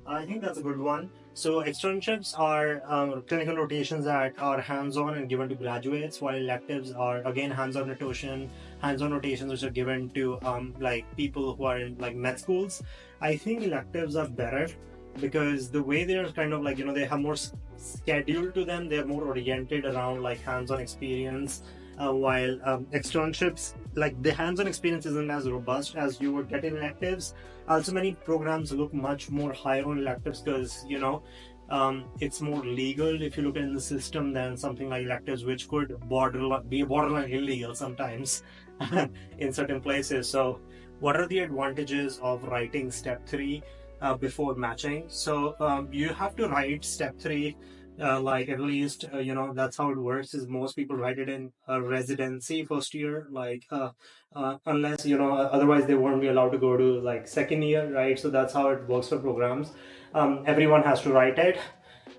I think that's a good one. So externships are clinical rotations that are hands-on and given to graduates, while electives are again hands-on rotations which are given to like people who are in like med schools. I think electives are better because the way they're kind of like, they have more schedule to them, they're more oriented around like hands-on experience, while externships, like the hands-on experience isn't as robust as you would get in electives. Also, many programs look much more higher on electives because it's more legal if you look in the system than something like electives, which could be borderline illegal sometimes in certain places. So what are the advantages of writing step 3 before matching? So you have to write step 3 like at least that's how it works, is most people write it in a residency first year, like unless otherwise they won't be allowed to go to like second year, right? So that's how it works for programs. Everyone has to write it.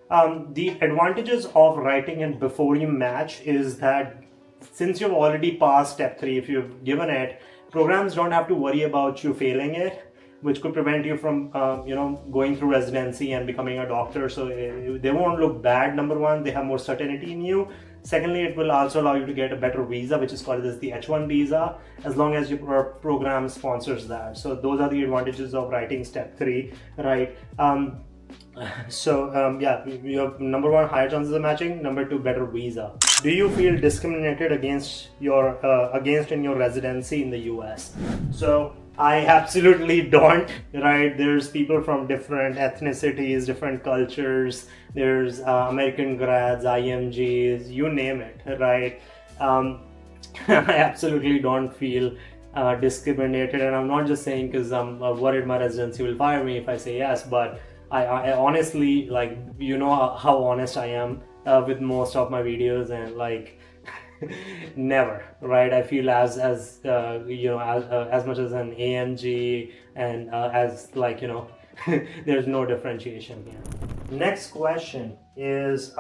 The advantages of writing it before you match is that since you've already passed step 3, if you've given it, programs don't have to worry about you failing it, which could prevent you from going through residency and becoming a doctor. So they won't look bad. Number one, they have more certainty in you. Secondly, it will also allow you to get a better visa, which is called as the H1 visa, as long as your program sponsors that. So those are the advantages of writing step 3, right? Yeah, you have number 1, higher chances of matching. Number 2, better visa. Do you feel discriminated against in your residency in the US? So I absolutely don't, right? There's people from different ethnicities, different cultures. There's American grads, IMGs, you name it, right? I absolutely don't feel discriminated, and I'm not just saying because I'm worried my residency will fire me if I say yes, but I honestly, like, how honest I am with most of my videos, and like never, right? I feel as much as an AMG, and as like there's no differentiation here. Next question is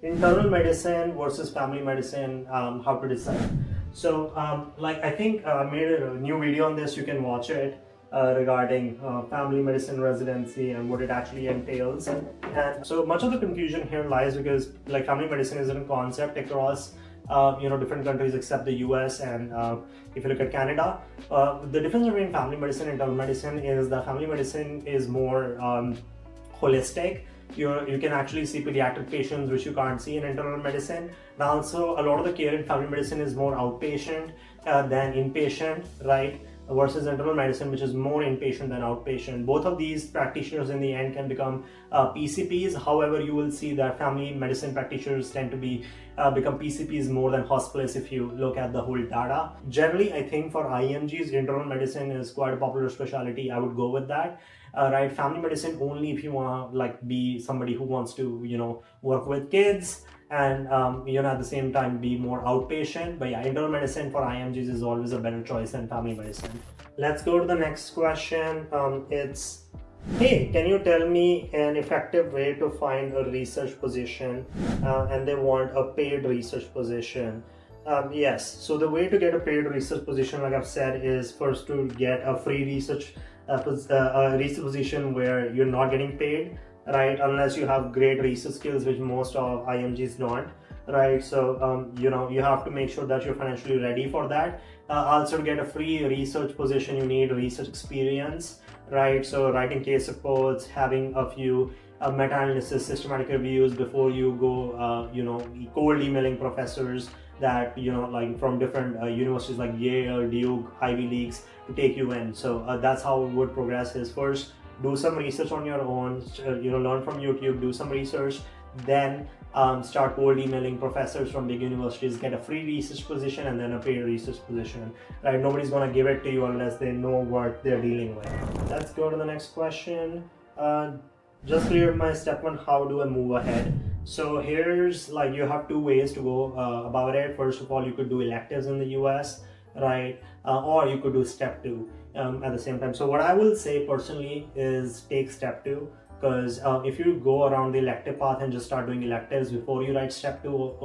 internal medicine versus family medicine, how to decide. So like I think I made a new video on this, you can watch it, regarding family medicine residency and what it actually entails. And so much of the confusion here lies because like family medicine is a concept across different countries except the US, and if you look at Canada, the difference between family medicine and internal medicine is that family medicine is more holistic, you can actually see pediatric patients, which you can't see in internal medicine. And also, a lot of the care in family medicine is more outpatient than inpatient, right? Versus internal medicine, which is more inpatient than outpatient. Both of these practitioners in the end can become PCPs. However, you will see that family medicine practitioners tend to become PCPs more than hospitalists if you look at the whole data. Generally, I think for IMGs, internal medicine is quite a popular specialty. I would go with that. Right, family medicine only if you want to like be somebody who wants to work with kids and at the same time be more outpatient. But yeah, internal medicine for IMGs is always a better choice than family medicine. Let's go to the next question. It's, hey, can you tell me an effective way to find a research position? And they want a paid research position. Yes, so the way to get a paid research position, like I've said, is first to get a free research position where you're not getting paid, right? Unless you have great research skills, which most of IMGs don't, right? So you have to make sure that you're financially ready for that. Also, to get a free research position, you need research experience, right? So writing case reports, having a few meta-analysis, systematic reviews before you go cold emailing professors that like from different universities like Yale, Duke, Ivy Leagues to take you in. So that's how it would progress. Is first do some research on your own, learn from YouTube, do some research, then start cold emailing professors from big universities, get a free research position and then a paid research position, right? Nobody's going to give it to you unless they know what they're dealing with. Let's go to the next question. Just cleared my step one, how do I move ahead? So here's like, you have two ways to go about it. First of all, you could do electives in the US, right? Or you could do step 2 at the same time. So what I will say personally is take step 2, because if you go around the elective path and just start doing electives before you write step 2,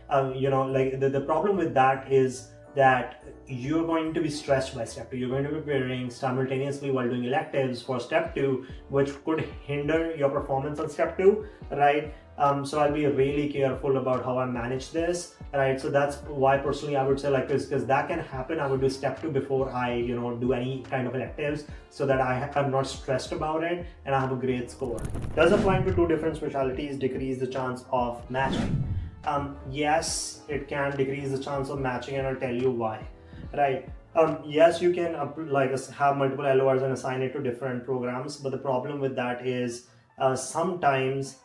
the problem with that is that you're going to be stressed by step 2. You're going to be preparing simultaneously while doing electives for step 2, which could hinder your performance on step 2, right? So I'll be really careful about how I manage this, right? So that's why personally I would say like this, because that can happen. I would do step 2 before I do any kind of electives, so that I'm not stressed about it and I have a great score. Does applying to 2 different specialties decrease the chance of matching? Yes, it can decrease the chance of matching, and I'll tell you why, right? Yes, you can have multiple LORs and assign it to different programs, but the problem with that is sometimes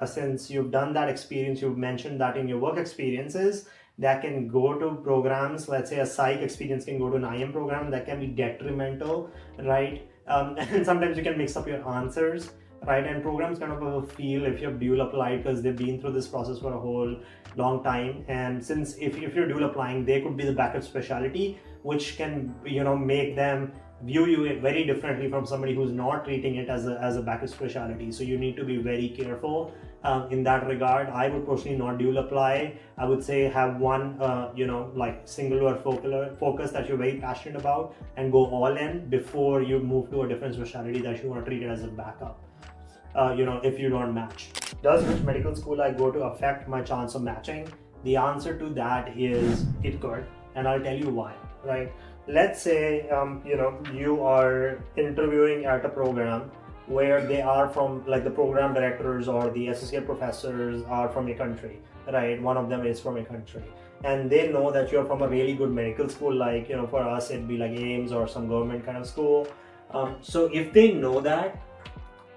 since you've done that experience, you've mentioned that in your work experiences, that can go to programs. Let's say a psych experience can go to an IM program, that can be detrimental, right? And sometimes you can mix up your answers, right? And programs kind of feel if you've dual applied, because they've been through this process for a whole long time. And since if you're dual applying, they could be the backup specialty, which can make them view you very differently from somebody who's not treating it as a backup specialty. So you need to be very careful in that regard. I would personally not dual apply. I would say have one singular focus that you're very passionate about and go all in before you move to a different specialty that you want to treat it as a backup. If you don't match. Does which medical school I go to affect my chance of matching? The answer to that is it could, and I'll tell you why, right? Let's say you are interviewing at a program where they are from, like, the program directors or the associate professors are from a country, right? One of them is from a country, and they know that you're from a really good medical school, like for us it'd be like AIMS or some government kind of school. So if they know that,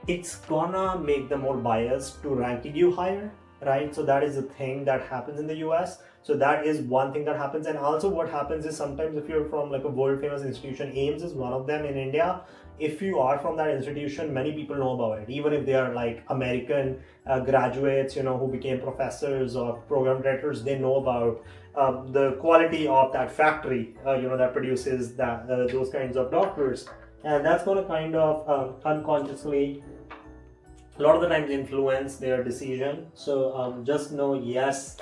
it's gonna make them more biased to ranking you higher, right? So that is the thing that happens in the US. So that is one thing that happens. And also what happens is sometimes if you're from like a world famous institution, AIMS is one of them in India. If you are from that institution, many people know about it, even if they are like American graduates, who became professors or program directors. They know about the quality of that factory, that produces those kinds of doctors. And that's going to kind of unconsciously, a lot of the times, influence their decision. So just know, yes.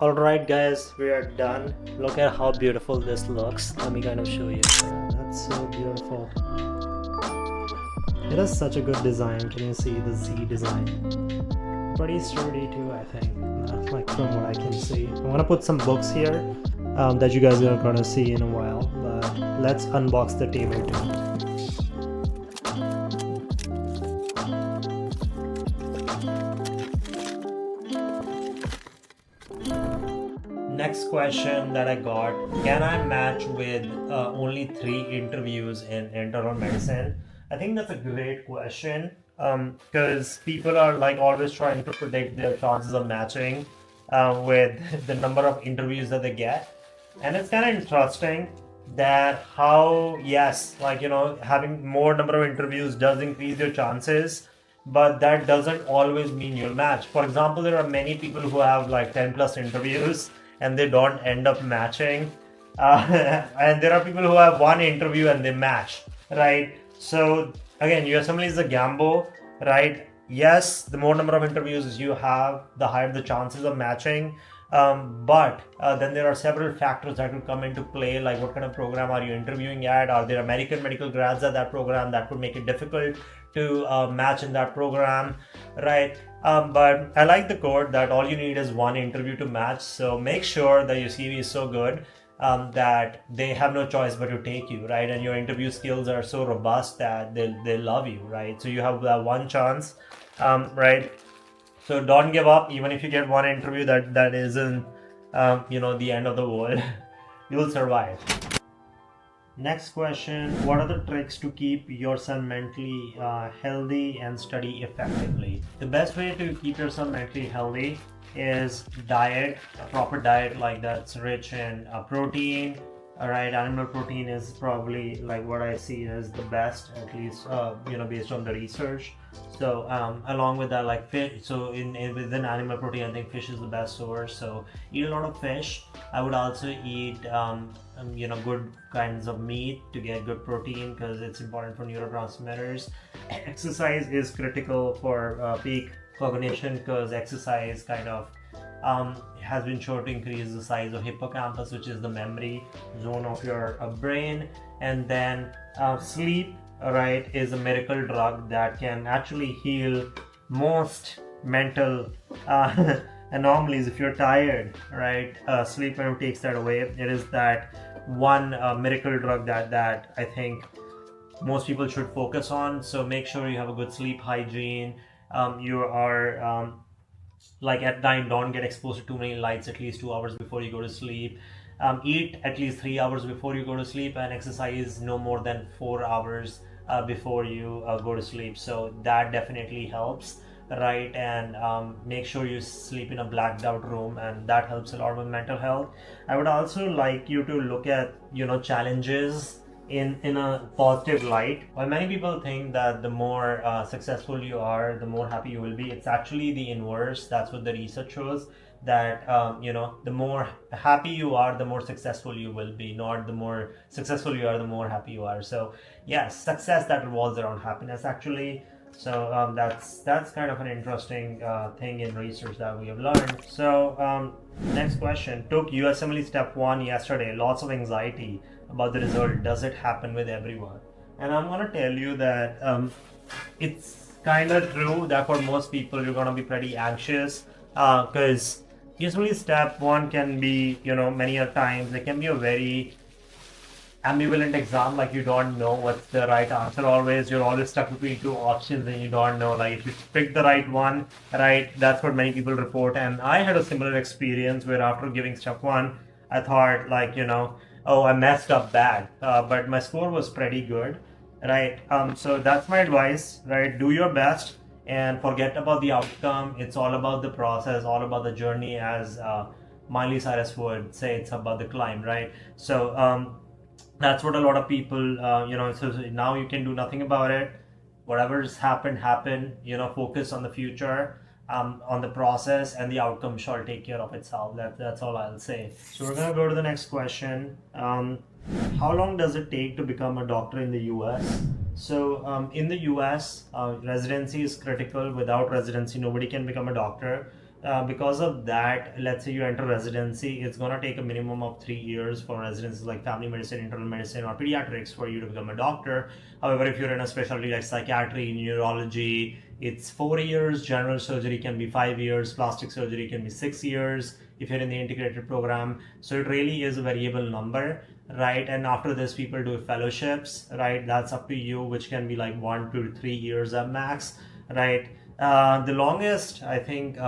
Alright guys, we are done. Look at how beautiful this looks. Let me kind of show you. That's so beautiful. It has such a good design. Can you see the Z design? Pretty sturdy too, I think, like from what I can see. I want to put some books here that you guys are going to see in a while, but let's unbox the table too. Next question that I got, can I match with only 3 interviews in internal medicine? I think that's a great question because people are like always trying to predict their chances of matching with the number of interviews that they get. And it's kind of interesting that how, yes, like, having more number of interviews does increase your chances, but that doesn't always mean you'll match. For example, there are many people who have like 10 plus interviews and they don't end up matching. And there are people who have 1 interview and they match, right? So again, USMLE is a gamble, right? Yes, the more number of interviews you have, the higher the chances of matching. But then there are several factors that will come into play, like what kind of program are you interviewing at? Are there American medical grads at that program that would make it difficult to match in that program, right? But I like the quote that all you need is 1 interview to match. So make sure that your CV is so good that they have no choice but to take you, right? And your interview skills are so robust that they love you, right? So you have that one chance, right? So don't give up, even if you get 1 interview. That isn't, the end of the world. You'll survive. Next question: what are the tricks to keep yourself mentally healthy and study effectively? The best way to keep yourself mentally healthy is diet, a proper diet like that's rich in protein. All right, animal protein is probably like what I see as the best, at least based on the research. So along with that, like fish. So within animal protein, I think fish is the best source. So eat a lot of fish. I would also eat good kinds of meat to get good protein because it's important for neurotransmitters. Exercise is critical for peak cognition because exercise kind of has been shown to increase the size of hippocampus, which is the memory zone of your brain. And then sleep, right, is a miracle drug that can actually heal most mental anomalies. If you're tired, right, sleep kind of takes that away. It is that one miracle drug that I think most people should focus on. So make sure you have a good sleep hygiene. You are like at night, don't get exposed to too many lights at least 2 hours before you go to sleep. Eat at least 3 hours before you go to sleep, and exercise no more than 4 hours before you go to sleep. So that definitely helps, right? And make sure you sleep in a blacked out room, and that helps a lot with mental health. I would also like you to look at challenges in a positive light. While many people think that the more successful you are, the more happy you will be, it's actually the inverse. That's what the research shows, that the more happy you are, the more successful you will be, not the more successful you are, the more happy you are. So yes, success that revolves around happiness actually. So that's kind of an interesting thing in research that we have learned. So next question: took USMLE Step 1 yesterday, lots of anxiety about the result. Does it happen with everyone? And I'm gonna tell you that it's kind of true that for most people you're gonna be pretty anxious because usually Step 1 can be, many a times it can be a very ambivalent exam. Like you don't know what's the right answer always. You're always stuck between 2 options and you don't know, like, if you pick the right one, right? That's what many people report. And I had a similar experience where after giving Step 1, I thought, like, oh, I messed up bad, but my score was pretty good, right? So that's my advice, right? Do your best and forget about the outcome. It's all about the process, all about the journey, as Miley Cyrus would say, it's about the climb, right? So that's what a lot of people, so now you can do nothing about it. Whatever's happened, focus on the future, on the process, and the outcome shall take care of itself. That's all I'll say. So we're going to go to the next question. How long does it take to become a doctor in the US? So in the US, residency is critical. Without residency, nobody can become a doctor. Because of that, let's say you enter residency, it's going to take a minimum of 3 years for residencies like family medicine, internal medicine, or pediatrics for you to become a doctor. However, if you're in a specialty like psychiatry, neurology, it's 4 years. General surgery can be 5 years. Plastic surgery can be 6 years if you're in the integrated program. So it really is a variable number, right? And after this, people do fellowships, right? That's up to you, which can be like 1 to 3 years at max, right? The longest, I think,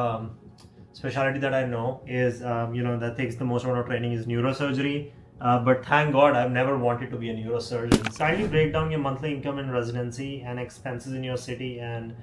specialty that I know is, that takes the most amount of training is neurosurgery. But thank God I've never wanted to be a neurosurgeon. Kindly break down your monthly income in residency and expenses in your city and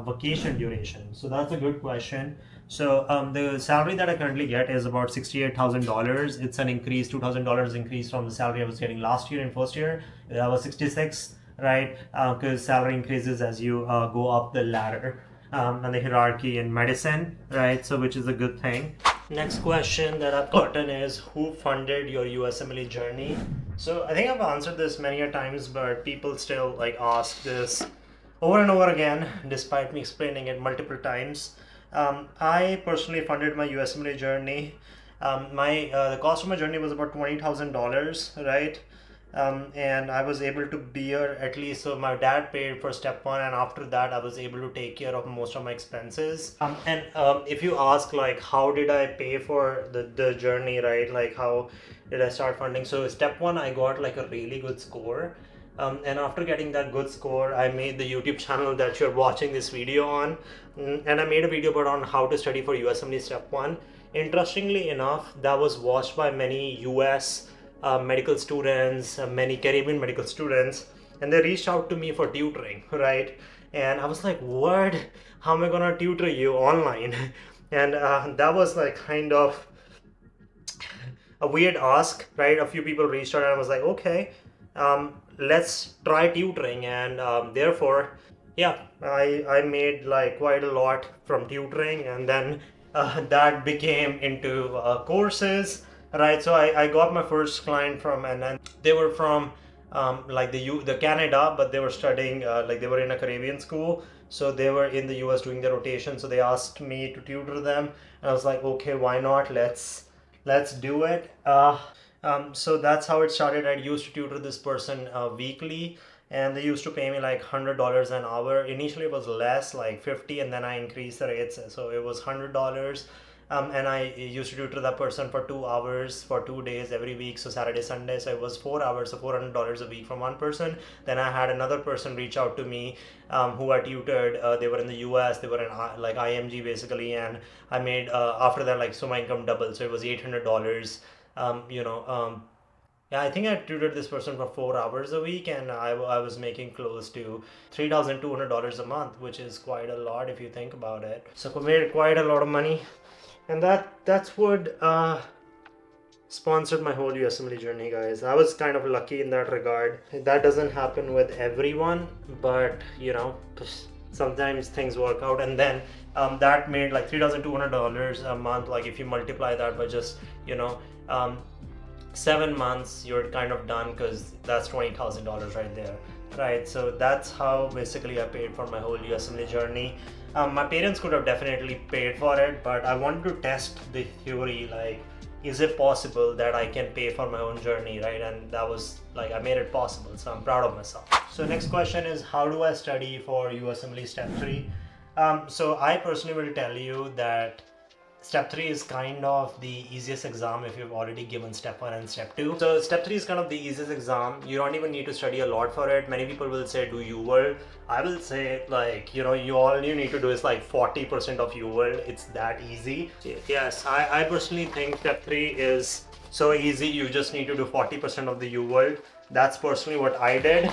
vacation duration. So that's a good question. So the salary that I currently get is about $68,000. It's an increase, $2,000 increase from the salary I was getting last year in first year. That was 66, right? Because salary increases as you go up the ladder and the hierarchy in medicine, right? So which is a good thing. Next question that I've gotten is, who funded your USMLE journey? So I think I've answered this many a times, but people still like ask this over and over again, despite me explaining it multiple times. I personally funded my USMLE journey. The cost of my journey was about $20,000, right? And I was able to bear at least, so my dad paid for step one, and after that I was able to take care of most of my expenses. And if you ask like how did I pay for the journey, right, like how did I start funding? So step one, I got like a really good score, and after getting that good score, I made the YouTube channel that you're watching this video on, and I made a video about on how to study for USMLE step one. Interestingly enough, that was watched by many US medical students, many Caribbean medical students, and they reached out to me for tutoring, right? And I was like, what? How am I gonna tutor you online? And that was like kind of a weird ask, right? A few people reached out and I was like, okay, let's try tutoring. And therefore, yeah, I made like quite a lot from tutoring, and then that became into courses, right? So I got my first client from, and then they were from like the Canada, but they were studying like they were in a Caribbean school, so they were in the US doing their rotation. So they asked me to tutor them, and I was like, okay, why not? Let's do it. So that's how it started. I used to tutor this person weekly, and they used to pay me like $100 an hour. Initially it was less, like 50, and then I increased the rates, so it was $100. And I used to tutor that person for 2 hours for 2 days every week, so Saturday, Sunday. So it was 4 hours, so $400 a week from one person. Then I had another person reach out to me who I tutored. They were in the US, they were in like IMG basically, and I made after that, like, so my income doubled, so it was $800. Yeah, I think I tutored this person for 4 hours a week, and I was making close to $3,200 a month, which is quite a lot if you think about it. So I made quite a lot of money, and that's what sponsored my whole USMLE journey, guys. I was kind of lucky in that regard. That doesn't happen with everyone, but sometimes things work out, and then that made like $3,200 a month. Like if you multiply that by just 7 months, you're kind of done, because that's $20,000 right there, right? So that's how basically I paid for my whole USMLE journey. My parents could have definitely paid for it, but I wanted to test the theory, like, is it possible that I can pay for my own journey, right? And that was like, I made it possible, so I'm proud of myself. So next question is, how do I study for USMLE Step 3? So I personally will tell you that Step 3 is kind of the easiest exam if you've already given Step 1 and Step 2. So Step 3 is kind of the easiest exam. You don't even need to study a lot for it. Many people will say do UWorld. I will say, like, all you need to do is like 40% of UWorld. It's that easy. Yes, I personally think Step 3 is so easy. You just need to do 40% of the UWorld. That's personally what I did,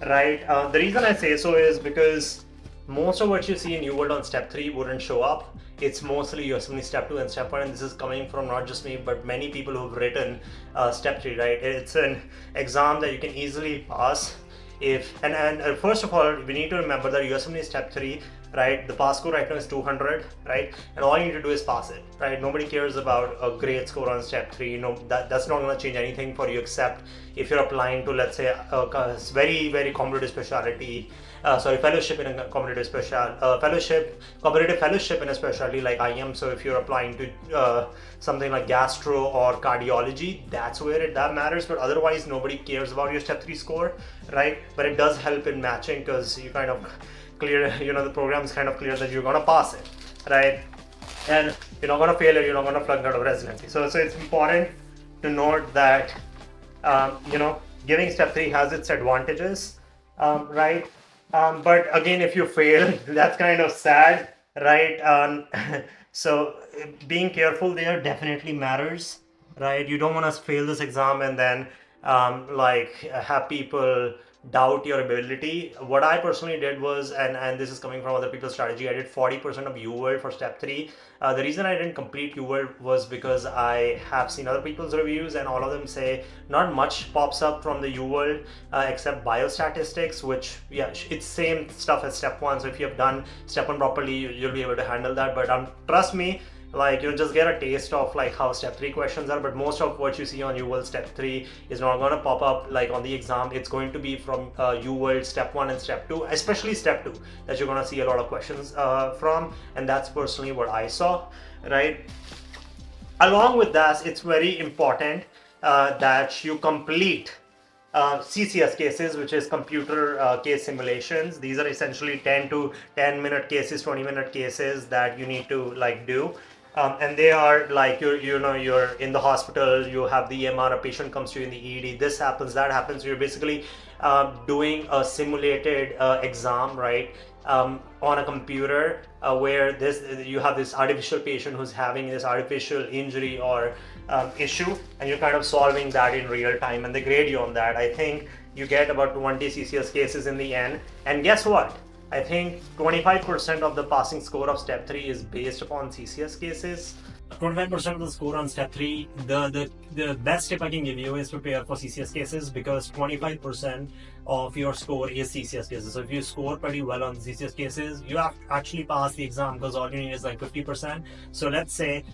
right? The reason I say so is because most of what you see in UWorld on Step 3 wouldn't show up. It's mostly USMLE Step 2 and Step 1, and this is coming from not just me, but many people who've written Step 3, right? It's an exam that you can easily pass. And first of all, we need to remember that USMLE Step 3, right, the pass score right now is 200, right? And all you need to do is pass it, right? Nobody cares about a great score on Step 3. That's not going to change anything for you, except if you're applying to, let's say, a very, very competitive specialty, fellowship in a competitive competitive fellowship in a specialty like I am. So if you're applying to something like gastro or cardiology, that's where that matters. But otherwise, nobody cares about your Step 3 score, right? But it does help in matching, because you kind of clear, the program is kind of clear that you're going to pass it, right? And you're not going to fail it, you're not going to flunk out of residency. So it's important to note that, giving Step 3 has its advantages, right? But again, if you fail, that's kind of sad, right? So being careful there definitely matters, right? You don't want to fail this exam and then have people doubt your ability. What I personally did was, and this is coming from other people's strategy, I did 40% of UWorld for step 3. The reason I didn't complete UWorld was because I have seen other people's reviews and all of them say not much pops up from the UWorld except biostatistics, which, yeah, it's same stuff as step 1. So if you have done step 1 properly, you'll be able to handle that. But trust me, like, you'll just get a taste of like how step 3 questions are, but most of what you see on UWorld step 3 is not going to pop up like on the exam. It's going to be from UWorld step 1 and step 2, especially step 2, that you're going to see a lot of questions from, and that's personally what I saw, right? Along with that, it's very important that you complete CCS cases, which is computer case simulations. These are essentially 10 minute cases, 20-minute cases that you need to like do. And they are like, you're in the hospital, you have the EMR, a patient comes to you in the ED, this happens, that happens. You're basically doing a simulated exam, right? On a computer where you have this artificial patient who's having this artificial injury or issue, and you're kind of solving that in real time, and they grade you on that. I think you get about 20 CCS cases in the end, and guess what? I think 25% of the passing score of step 3 is based upon CCS cases. 25% of the score on step 3, the best tip I can give you is prepare for CCS cases, because 25% of your score is CCS cases. So if you score pretty well on CCS cases, you have to actually pass the exam, because all you need is like 50%. So let's say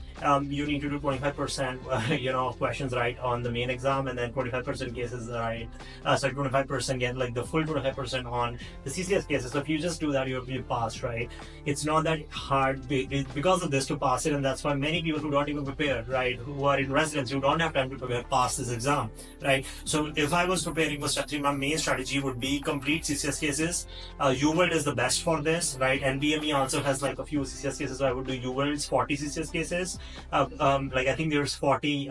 you need to do 25% questions right on the main exam, and then 25% cases right. 25% get like the full 25% on the CCS cases. So if you just do that, you pass, right? It's not that hard because of this to pass it, and that's why many people who don't even prepare, right, who are in residency, who don't have time to prepare, pass this exam, right? So if I was preparing for step 3, my main strategy would be complete CCS cases. UWorld is the best for this, right? NBME also has like a few CCS cases, so I would do UWorld's 40 CCS cases. I think there's 40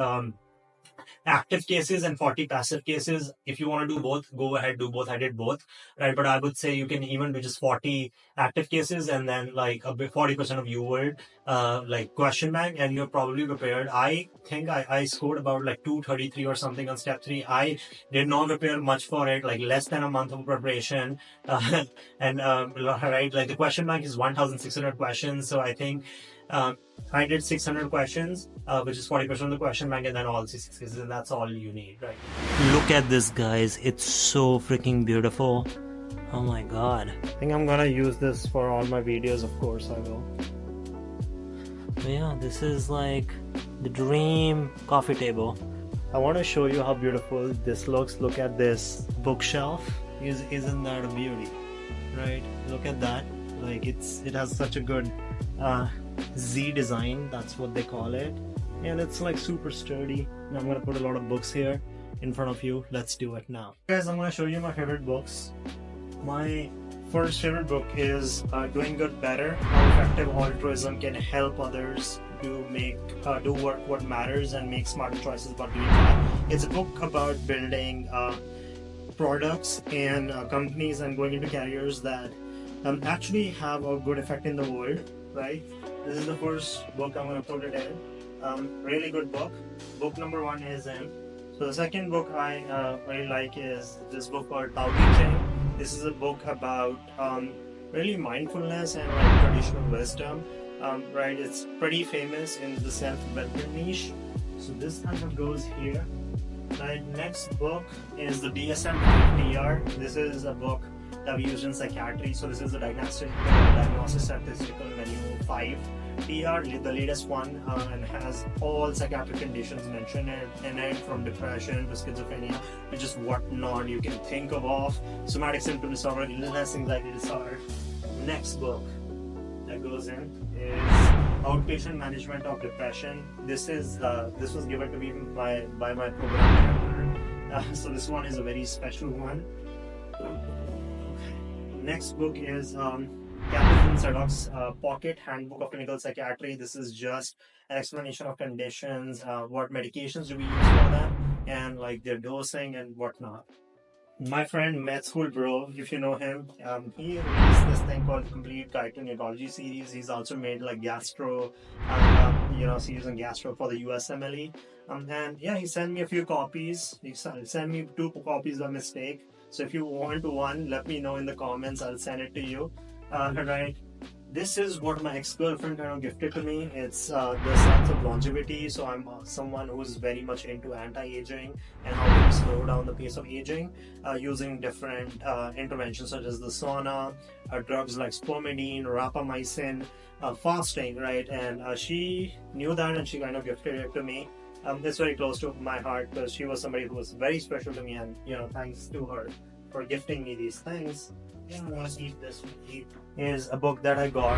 active cases and 40 passive cases. If you want to do both, go ahead, do both. I did both, right? But I would say you can even do just 40 active cases and then like a 40% of UWorld question bank, and you're probably prepared. I think I scored about like 233 or something on step 3. I did not prepare much for it, like less than a month of preparation. Right, like the question bank is 1,600 questions. So I think I did 600 questions, which is 40% of the question bank, and then all CCS cases, and that's all you need, right? Look at this, guys. It's so freaking beautiful. Oh my god. I think I'm gonna use this for all my videos, of course I will. But yeah, this is like the dream coffee table. I want to show you how beautiful this looks. Look at this bookshelf. Isn't that a beauty? Right? Look at that. Like it has such a good Z design, that's what they call it, and it's like super sturdy. And I'm gonna put a lot of books here in front of you. Let's do it now, guys. I'm gonna show you my favorite books. My first favorite book is Doing Good Better: How Effective Altruism Can Help Others do what matters and make smarter choices about doing that. It's a book about building products and companies and going into careers that actually have a good effect in the world, right? This is the first book I'm going to put it in. Really good book. Book number 1 is in. So the second book I really like is this book called Topnotch. This is a book about really mindfulness and like traditional wisdom. Right, it's pretty famous in the self-development niche. So this kind of goes here. The next book is the DSM-5 TR. This is a book that we use in psychiatry. So this is the Diagnosis Statistical Menu 5 TR, the latest one, and has all psychiatric conditions mentioned in it, from depression to schizophrenia to just whatnot you can think of, somatic symptom disorder, illness, anxiety disorder. Next book that goes in is Outpatient Management of Depression. This was given to me by my program director. So this one is a very special one. Next book is Catherine Sadok's Pocket Handbook of Clinical Psychiatry. This is just an explanation of conditions, what medications do we use for them, and like their dosing and whatnot. My friend Med School Bro, if you know him, he released this thing called Complete Guide to Neurology series. He's also made like gastro series on gastro for the USMLE. And yeah, he sent me a few copies. He sent me 2 copies by mistake. So if you want one, let me know in the comments. I'll send it to you. Right. This is what my ex-girlfriend kind of gifted to me. It's the science of longevity. So I'm someone who's very much into anti-aging and how to slow down the pace of aging using different interventions such as the sauna, drugs like spermidine, rapamycin, fasting, right? And she knew that and she kind of gifted it to me. It's very close to my heart because she was somebody who was very special to me, and thanks to her for gifting me these things. This is a book that I got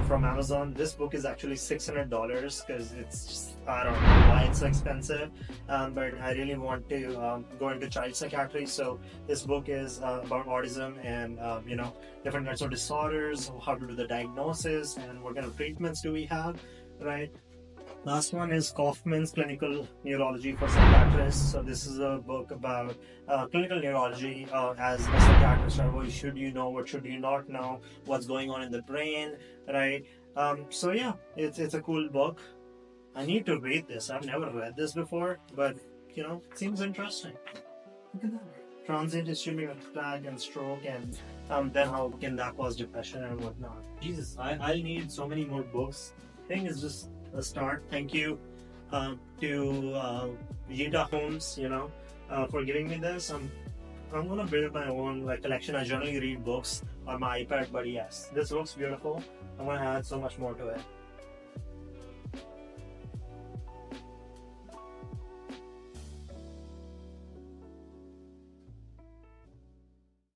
from Amazon. This book is actually $600 because it's just, I don't know why it's so expensive, but I really want to go into child psychiatry. So this book is about autism and different kinds of disorders, how to do the diagnosis, and what kind of treatments do we have, right? Last one is Kaufman's Clinical Neurology for Psychiatrists. So this is a book about clinical neurology as a psychiatrist. Right? What should you know? What should you not know? What's going on in the brain, right? So yeah, it's a cool book. I need to read this. I've never read this before, but it seems interesting. Look at that. Transient ischemic attack and stroke, and then how can that cause depression and whatnot. Jesus, I need so many more books. Thing is just a start. Thank you to Yitahome, for giving me this. I'm gonna build my own collection. I generally read books on my iPad, but yes, this looks beautiful. I'm gonna add so much more to it.